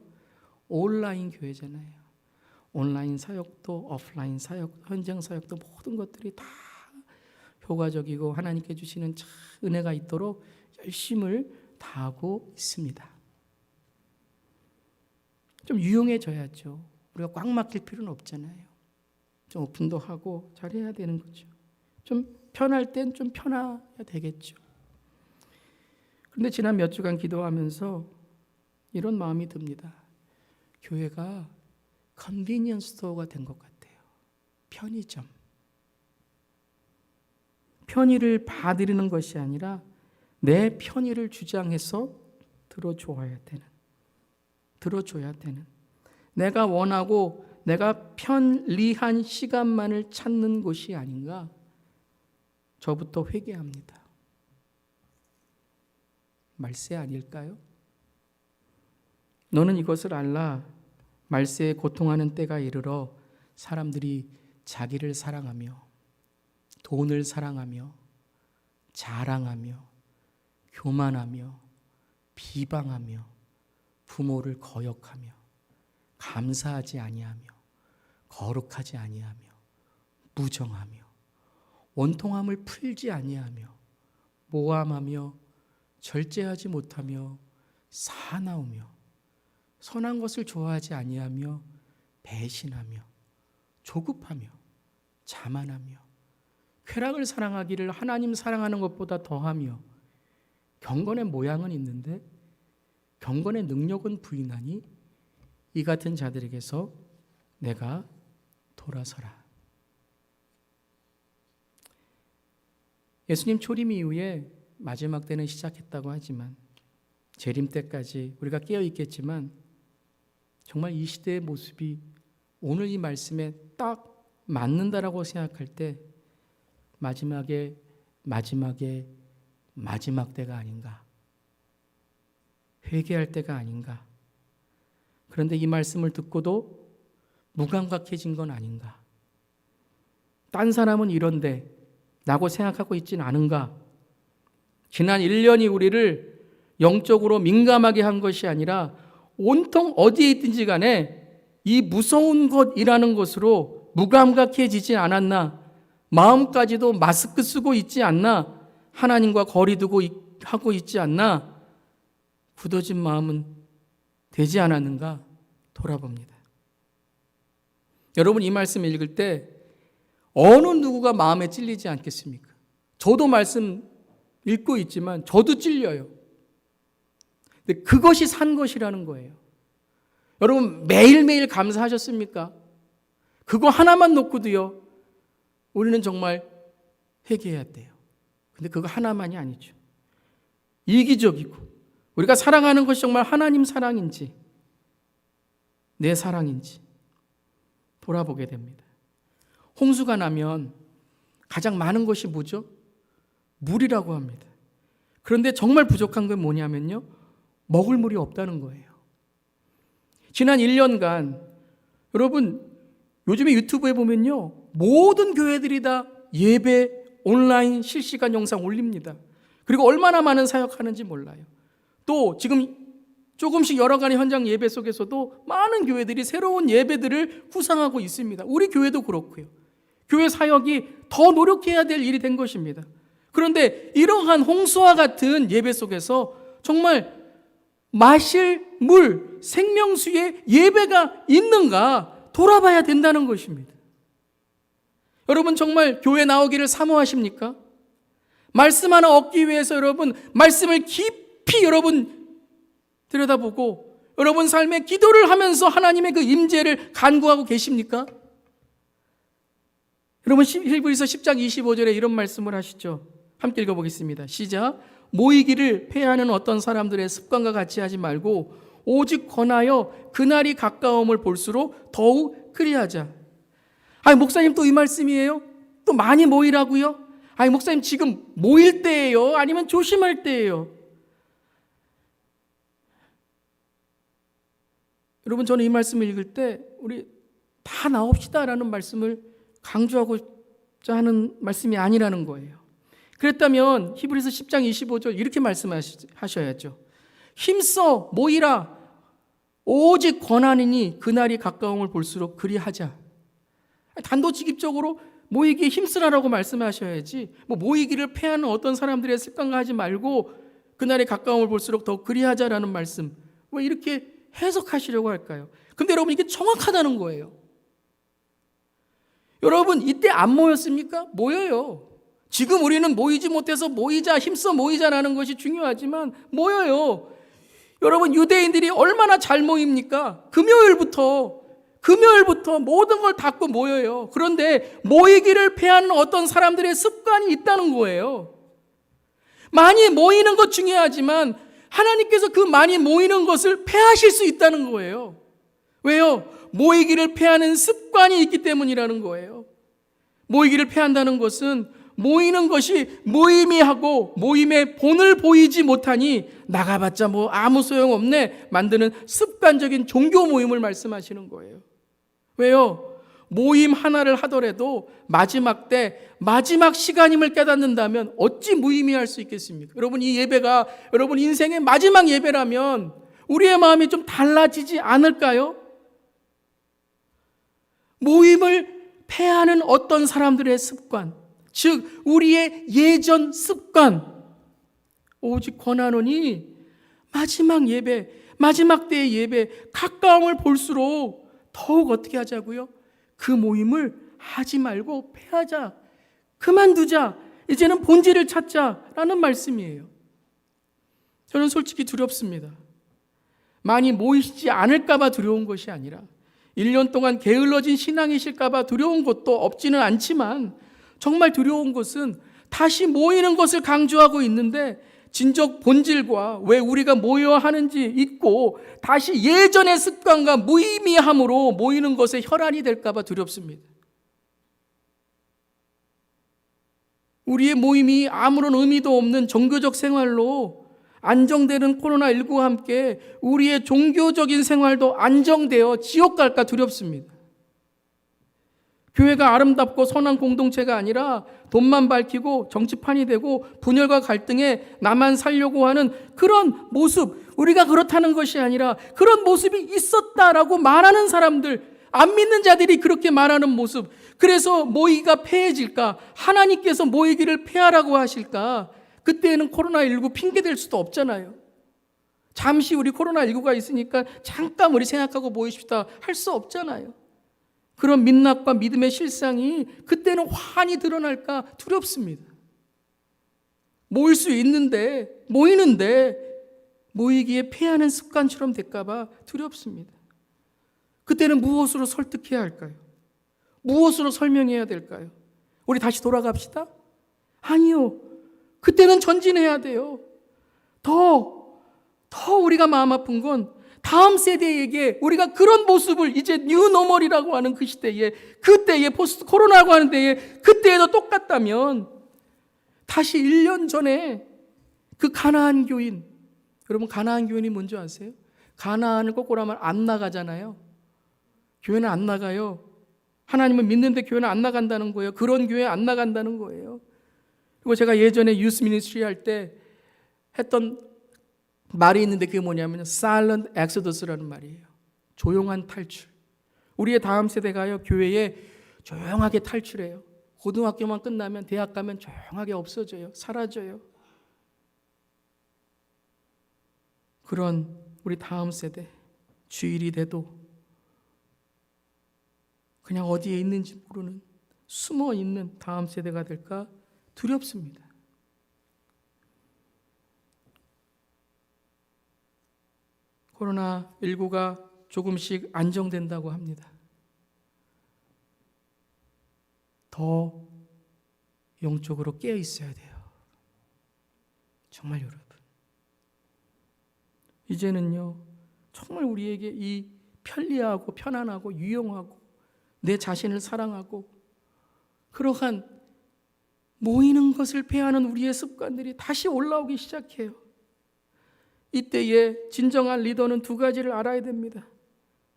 Speaker 1: 온라인 교회잖아요. 온라인 사역도 오프라인 사역, 현장 사역도 모든 것들이 다 효과적이고 하나님께 주시는 참 은혜가 있도록 열심을 다하고 있습니다. 좀 유용해져야죠. 우리가 꽉 막힐 필요는 없잖아요. 좀 오픈도 하고 잘해야 되는 거죠. 좀 편할 땐 좀 편해야 되겠죠. 그런데 지난 몇 주간 기도하면서 이런 마음이 듭니다. 교회가 컨비니언스 스토어가 된 것 같아요. 편의점. 편의를 봐드리는 것이 아니라 내 편의를 주장해서 들어줘야 되는 내가 원하고 내가 편리한 시간만을 찾는 곳이 아닌가. 저부터 회개합니다. 말세 아닐까요? 너는 이것을 알라. 말세에 고통하는 때가 이르러 사람들이 자기를 사랑하며 돈을 사랑하며 자랑하며 교만하며 비방하며 부모를 거역하며 감사하지 아니하며 거룩하지 아니하며 무정하며 원통함을 풀지 아니하며 모함하며 절제하지 못하며 사나우며 선한 것을 좋아하지 아니하며 배신하며 조급하며 자만하며 쾌락을 사랑하기를 하나님 사랑하는 것보다 더하며 경건의 모양은 있는데 경건의 능력은 부인하니 이 같은 자들에게서 내가 돌아서라. 예수님 초림 이후에 마지막 때는 시작했다고 하지만 재림 때까지 우리가 깨어 있겠지만 정말 이 시대의 모습이 오늘 이 말씀에 딱 맞는다라고 생각할 때 마지막 때가 아닌가. 회개할 때가 아닌가. 그런데 이 말씀을 듣고도 무감각해진 건 아닌가. 딴 사람은 이런데 라고 생각하고 있진 않은가. 지난 1년이 우리를 영적으로 민감하게 한 것이 아니라 온통 어디에 있든지 간에 이 무서운 것이라는 것으로 무감각해지지 않았나. 마음까지도 마스크 쓰고 있지 않나. 하나님과 거리 두고 하고 있지 않나. 굳어진 마음은 되지 않았는가. 돌아봅니다. 여러분, 이 말씀을 읽을 때 어느 누구가 마음에 찔리지 않겠습니까? 저도 말씀 읽고 있지만 저도 찔려요. 근데 그것이 산 것이라는 거예요. 여러분, 매일매일 감사하셨습니까? 그거 하나만 놓고도요, 우리는 정말 회개해야 돼요. 근데 그거 하나만이 아니죠. 이기적이고 우리가 사랑하는 것이 정말 하나님 사랑인지 내 사랑인지 돌아보게 됩니다. 홍수가 나면 가장 많은 것이 뭐죠? 물이라고 합니다. 그런데 정말 부족한 건 뭐냐면요, 먹을 물이 없다는 거예요. 지난 1년간 여러분, 요즘에 유튜브에 보면요, 모든 교회들이 다 예배 온라인 실시간 영상 올립니다. 그리고 얼마나 많은 사역하는지 몰라요. 또 지금 조금씩 여러 가지 현장 예배 속에서도 많은 교회들이 새로운 예배들을 구상하고 있습니다. 우리 교회도 그렇고요. 교회 사역이 더 노력해야 될 일이 된 것입니다. 그런데 이러한 홍수와 같은 예배 속에서 정말 마실 물, 생명수의 예배가 있는가 돌아봐야 된다는 것입니다. 여러분, 정말 교회 나오기를 사모하십니까? 말씀 하나 얻기 위해서 여러분 말씀을 깊이 여러분 들여다보고 여러분 삶에 기도를 하면서 하나님의 그 임재를 간구하고 계십니까? 여러분, 히브리서 10장 25절에 이런 말씀을 하시죠. 함께 읽어보겠습니다. 시작. 모이기를 패하는 어떤 사람들의 습관과 같이 하지 말고 오직 권하여 그날이 가까움을 볼수록 더욱 그리하자. 아니, 목사님 또 이 말씀이에요? 또 많이 모이라고요? 아니, 목사님 지금 모일 때예요? 아니면 조심할 때예요? 여러분, 저는 이 말씀을 읽을 때 우리 다 나옵시다라는 말씀을 강조하고자 하는 말씀이 아니라는 거예요. 그랬다면 히브리서 10장 25절 이렇게 말씀하셔야죠. 힘써 모이라 오직 권하느니 그날이 가까움을 볼수록 그리하자. 단도직입적으로 모이기에 힘쓰라라고 말씀하셔야지, 모이기를 패하는 어떤 사람들의 습관과 하지 말고 그날의 가까움을 볼수록 더 그리하자라는 말씀, 왜 이렇게 해석하시려고 할까요? 근데 여러분, 이게 정확하다는 거예요. 여러분, 이때 안 모였습니까? 모여요. 지금 우리는 모이지 못해서 모이자, 힘써 모이자라는 것이 중요하지만 모여요. 여러분, 유대인들이 얼마나 잘 모입니까? 금요일부터 모든 걸 닫고 모여요. 그런데 모이기를 패하는 어떤 사람들의 습관이 있다는 거예요. 많이 모이는 것 중요하지만 하나님께서 그 많이 모이는 것을 패하실 수 있다는 거예요. 왜요? 모이기를 패하는 습관이 있기 때문이라는 거예요. 모이기를 패한다는 것은 모이는 것이 무의미하고 모임의 본을 보이지 못하니 나가봤자 뭐 아무 소용없네 만드는 습관적인 종교 모임을 말씀하시는 거예요. 왜요? 모임 하나를 하더라도 마지막 때 마지막 시간임을 깨닫는다면 어찌 무의미할 수 있겠습니까? 여러분, 이 예배가 여러분 인생의 마지막 예배라면 우리의 마음이 좀 달라지지 않을까요? 모임을 패하는 어떤 사람들의 습관, 즉 우리의 예전 습관, 오직 권하노니 마지막 예배, 마지막 때의 예배, 가까움을 볼수록 더욱 어떻게 하자고요? 그 모임을 하지 말고 패하자, 그만두자, 이제는 본질을 찾자라는 말씀이에요. 저는 솔직히 두렵습니다. 많이 모이시지 않을까 봐 두려운 것이 아니라 1년 동안 게을러진 신앙이실까 봐 두려운 것도 없지는 않지만 정말 두려운 것은 다시 모이는 것을 강조하고 있는데 진정 본질과 왜 우리가 모여야 하는지 잊고 다시 예전의 습관과 무의미함으로 모이는 것에 혈안이 될까 봐 두렵습니다. 우리의 모임이 아무런 의미도 없는 종교적 생활로 안정되는 코로나19와 함께 우리의 종교적인 생활도 안정되어 지옥 갈까 두렵습니다. 교회가 아름답고 선한 공동체가 아니라 돈만 밝히고 정치판이 되고 분열과 갈등에 나만 살려고 하는 그런 모습, 우리가 그렇다는 것이 아니라 그런 모습이 있었다라고 말하는 사람들, 안 믿는 자들이 그렇게 말하는 모습, 그래서 모이기가 패해질까? 하나님께서 모이기를 패하라고 하실까? 그때는 코로나19 핑계댈 수도 없잖아요. 잠시 우리 코로나19가 있으니까 잠깐 우리 생각하고 모이십시다 할 수 없잖아요. 그런 민낯과 믿음의 실상이 그때는 환히 드러날까 두렵습니다. 모일 수 있는데, 모이는데 모이기에 패하는 습관처럼 될까 봐 두렵습니다. 그때는 무엇으로 설득해야 할까요? 무엇으로 설명해야 될까요? 우리 다시 돌아갑시다? 아니요. 그때는 전진해야 돼요. 더 우리가 마음 아픈 건 다음 세대에게 우리가 그런 모습을 이제 뉴노멀이라고 하는 그 시대에, 그때에 포스트 코로나라고 하는 때에, 그때에도 똑같다면 다시 1년 전에 그 가나안 교인, 여러분 가나안 교인이 뭔지 아세요? 가나안을 거꾸로 하면 안 나가잖아요. 교회는 안 나가요. 하나님을 믿는데 교회는 안 나간다는 거예요. 그런 교회 안 나간다는 거예요. 그리고 제가 예전에 유스 미니스트리 할 때 했던 말이 있는데 그게 뭐냐면 Silent Exodus라는 말이에요. 조용한 탈출. 우리의 다음 세대가요, 교회에 조용하게 탈출해요. 고등학교만 끝나면 대학 가면 조용하게 없어져요. 사라져요. 그런 우리 다음 세대, 주일이 돼도 그냥 어디에 있는지 모르는 숨어 있는 다음 세대가 될까 두렵습니다. 코로나19가 조금씩 안정된다고 합니다. 더 영적으로 깨어 있어야 돼요. 정말 여러분. 이제는요, 정말 우리에게 이 편리하고 편안하고 유용하고 내 자신을 사랑하고 그러한 모이는 것을 패하는 우리의 습관들이 다시 올라오기 시작해요. 이때에 진정한 리더는 두 가지를 알아야 됩니다.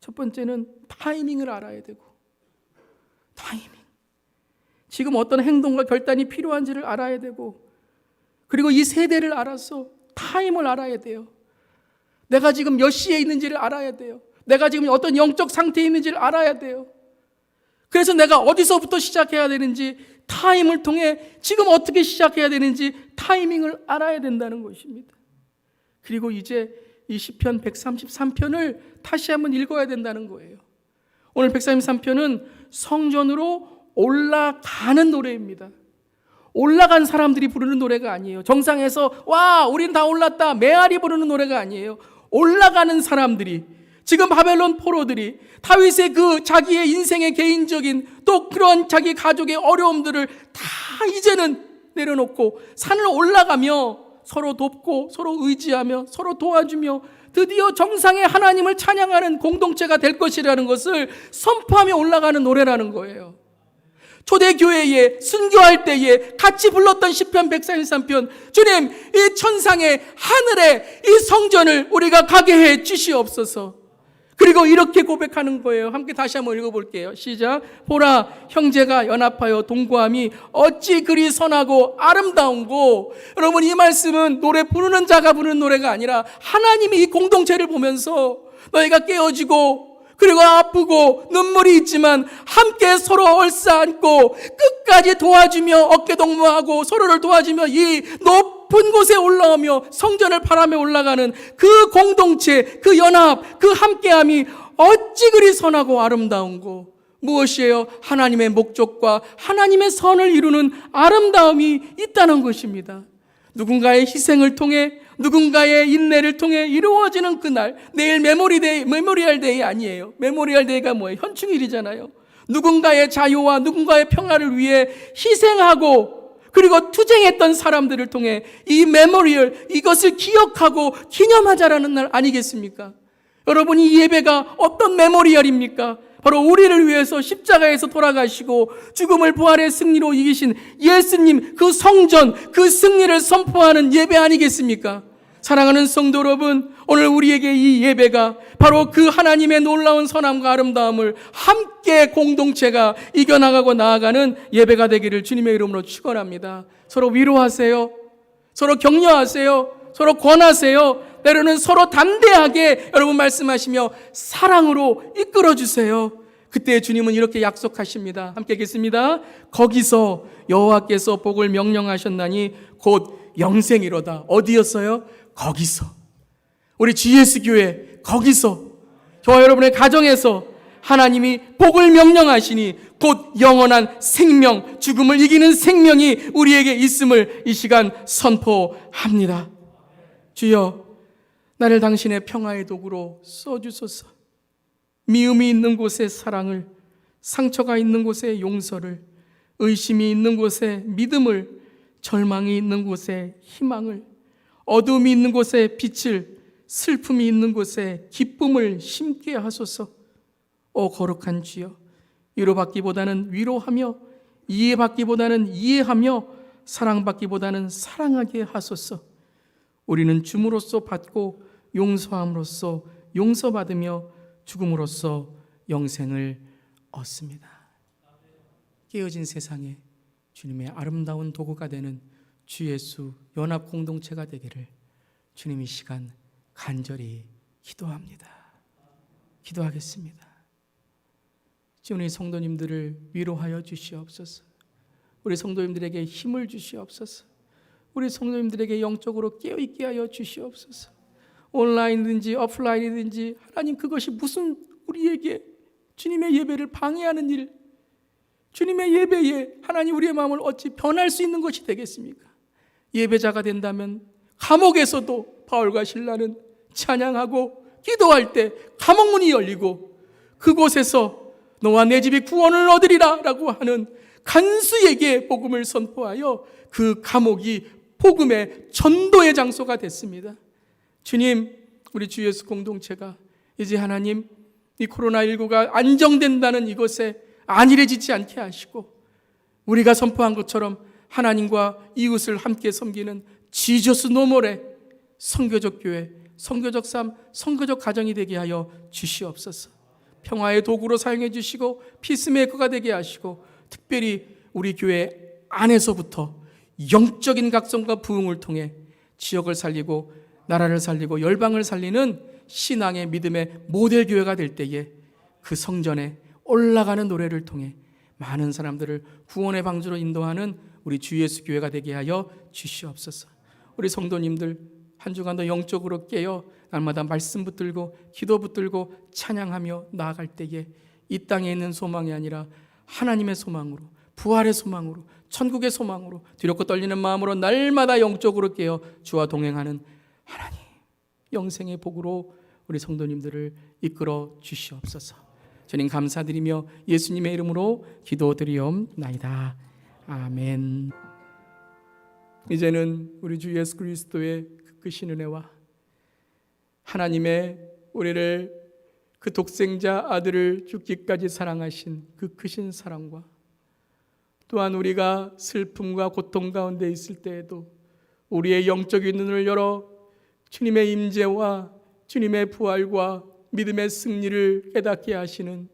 Speaker 1: 첫 번째는 타이밍을 알아야 되고, 타이밍. 지금 어떤 행동과 결단이 필요한지를 알아야 되고, 그리고 이 세대를 알아서 타임을 알아야 돼요. 내가 지금 몇 시에 있는지를 알아야 돼요. 내가 지금 어떤 영적 상태에 있는지를 알아야 돼요. 그래서 내가 어디서부터 시작해야 되는지, 타임을 통해 지금 어떻게 시작해야 되는지 타이밍을 알아야 된다는 것입니다. 그리고 이제 이 시편 133편을 다시 한번 읽어야 된다는 거예요. 오늘 133편은 성전으로 올라가는 노래입니다. 올라간 사람들이 부르는 노래가 아니에요. 정상에서 와 우린 다 올랐다 메아리 부르는 노래가 아니에요. 올라가는 사람들이, 지금 바벨론 포로들이 다윗의 그 자기의 인생의 개인적인 또 그런 자기 가족의 어려움들을 다 이제는 내려놓고 산을 올라가며 서로 돕고 서로 의지하며 서로 도와주며 드디어 정상의 하나님을 찬양하는 공동체가 될 것이라는 것을 선포하며 올라가는 노래라는 거예요. 초대교회에 순교할 때에 같이 불렀던 시편 143편, 주님 이 천상의 하늘에 이 성전을 우리가 가게 해 주시옵소서. 그리고 이렇게 고백하는 거예요. 함께 다시 한번 읽어볼게요. 시작. 보라 형제가 연합하여 동거함이 어찌 그리 선하고 아름다운고. 여러분 이 말씀은 노래 부르는 자가 부르는 노래가 아니라 하나님이 이 공동체를 보면서 너희가 깨어지고 그리고 아프고 눈물이 있지만 함께 서로 얼싸안고 끝까지 도와주며 어깨동무하고 서로를 도와주며 이 높은 곳에 올라오며 성전을 바라며 올라가는 그 공동체, 그 연합, 그 함께함이 어찌 그리 선하고 아름다운고. 무엇이에요? 하나님의 목적과 하나님의 선을 이루는 아름다움이 있다는 것입니다. 누군가의 희생을 통해, 누군가의 인내를 통해 이루어지는 그날, 내일 메모리얼 데이 아니에요. 메모리얼 데이가 뭐예요? 현충일이잖아요. 누군가의 자유와 누군가의 평화를 위해 희생하고 그리고 투쟁했던 사람들을 통해 이 메모리얼, 이것을 기억하고 기념하자라는 날 아니겠습니까? 여러분 이 예배가 어떤 메모리얼입니까? 바로 우리를 위해서 십자가에서 돌아가시고 죽음을 부활의 승리로 이기신 예수님 그 성전, 그 승리를 선포하는 예배 아니겠습니까? 사랑하는 성도 여러분, 오늘 우리에게 이 예배가 바로 그 하나님의 놀라운 선함과 아름다움을 함께 공동체가 이겨나가고 나아가는 예배가 되기를 주님의 이름으로 축원합니다. 서로 위로하세요. 서로 격려하세요. 서로 권하세요. 때로는 서로 담대하게 여러분 말씀하시며 사랑으로 이끌어주세요. 그때 주님은 이렇게 약속하십니다. 함께 읽겠습니다. 거기서 여호와께서 복을 명령하셨나니 곧 영생이로다. 어디였어요? 거기서. 우리 GS 교회 거기서 저와 여러분의 가정에서 하나님이 복을 명령하시니 곧 영원한 생명, 죽음을 이기는 생명이 우리에게 있음을 이 시간 선포합니다. 주여, 나를 당신의 평화의 도구로 써주소서. 미움이 있는 곳에 사랑을, 상처가 있는 곳에 용서를, 의심이 있는 곳에 믿음을, 절망이 있는 곳에 희망을, 어둠이 있는 곳에 빛을, 슬픔이 있는 곳에 기쁨을 심게 하소서. 오 거룩한 주여, 위로받기보다는 위로하며, 이해받기보다는 이해하며, 사랑받기보다는 사랑하게 하소서. 우리는 줌으로써 받고 용서함으로써 용서받으며 죽음으로써 영생을 얻습니다. 깨어진 세상에 주님의 아름다운 도구가 되는 주 예수 연합 공동체가 되기를 주님 이 시간 간절히 기도합니다. 기도하겠습니다. 우리 성도님들을 위로하여 주시옵소서. 우리 성도님들에게 힘을 주시옵소서. 우리 성도님들에게 영적으로 깨어있게 하여 주시옵소서. 온라인이든지 오프라인이든지 하나님, 그것이 무슨 우리에게 주님의 예배를 방해하는 일, 주님의 예배에 하나님 우리의 마음을 어찌 변할 수 있는 것이 되겠습니까? 예배자가 된다면 감옥에서도 바울과 실라는 찬양하고 기도할 때 감옥문이 열리고 그곳에서 너와 내 집이 구원을 얻으리라 라고 하는 간수에게 복음을 선포하여 그 감옥이 복음의 전도의 장소가 됐습니다. 주님, 우리 주 예수 공동체가 이제 하나님 이 코로나19가 안정된다는 이것에 안일해지지 않게 하시고 우리가 선포한 것처럼 하나님과 이웃을 함께 섬기는 지저스 노멀의 선교적 교회, 선교적 삶, 선교적 가정이 되게 하여 주시옵소서. 평화의 도구로 사용해 주시고 피스메이커가 되게 하시고 특별히 우리 교회 안에서부터 영적인 각성과 부흥을 통해 지역을 살리고 나라를 살리고 열방을 살리는 신앙의 믿음의 모델 교회가 될 때에 그 성전에 올라가는 노래를 통해 많은 사람들을 구원의 방주로 인도하는 우리 주 예수 교회가 되게 하여 주시옵소서. 우리 성도님들 한 주간도 영적으로 깨어 날마다 말씀 붙들고 기도 붙들고 찬양하며 나아갈 때에 이 땅에 있는 소망이 아니라 하나님의 소망으로, 부활의 소망으로, 천국의 소망으로 두렵고 떨리는 마음으로 날마다 영적으로 깨어 주와 동행하는 하나님, 영생의 복으로 우리 성도님들을 이끌어 주시옵소서. 주님 감사드리며 예수님의 이름으로 기도드리옵나이다. 아멘. 이제는 우리 주 예수 그리스도의 그 크신 은혜와 하나님의 우리를 그 독생자 아들을 죽기까지 사랑하신 그 크신 사랑과 또한 우리가 슬픔과 고통 가운데 있을 때에도 우리의 영적인 눈을 열어 주님의 임재와 주님의 부활과 믿음의 승리를 깨닫게 하시는,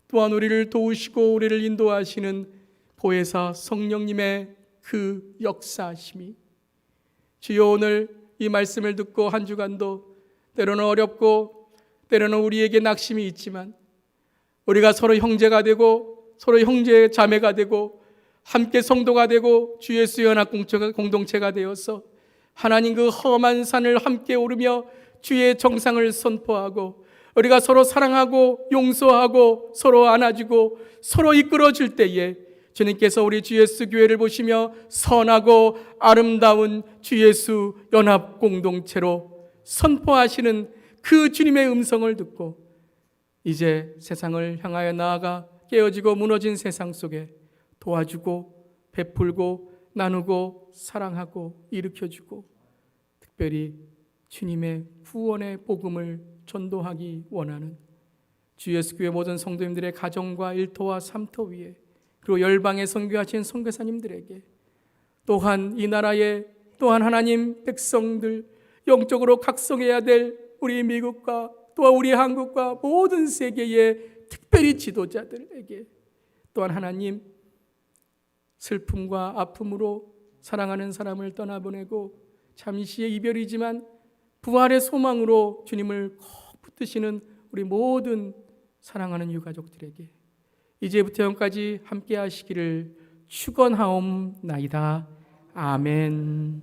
Speaker 1: 또한 우리를 도우시고 우리를 인도하시는 보혜사 성령님의 그 역사하심이, 주여 오늘 이 말씀을 듣고 한 주간도 때로는 어렵고 때로는 우리에게 낙심이 있지만 우리가 서로 형제가 되고 서로 형제 자매가 되고 함께 성도가 되고 주 예수 연합 공동체가 되어서 하나님 그 험한 산을 함께 오르며 주의 정상을 선포하고 우리가 서로 사랑하고 용서하고 서로 안아주고 서로 이끌어줄 때에 주님께서 우리 주 예수 교회를 보시며 선하고 아름다운 주 예수 연합 공동체로 선포하시는 그 주님의 음성을 듣고 이제 세상을 향하여 나아가 깨어지고 무너진 세상 속에 도와주고 베풀고 나누고 사랑하고 일으켜주고 특별히 주님의 구원의 복음을 전도하기 원하는 주 예수 교회 모든 성도님들의 가정과 일터와 삶터 위에 그리고 열방에 선교하신 선교사님들에게 또한 이 나라의 또한 하나님 백성들 영적으로 각성해야 될 우리 미국과 또한 우리 한국과 모든 세계의 특별히 지도자들에게 또한 하나님 슬픔과 아픔으로 사랑하는 사람을 떠나보내고 잠시의 이별이지만 부활의 소망으로 주님을 꼭 붙드시는 우리 모든 사랑하는 유가족들에게 이제부터 영까지 함께 하시기를 축원하옵나이다. 아멘.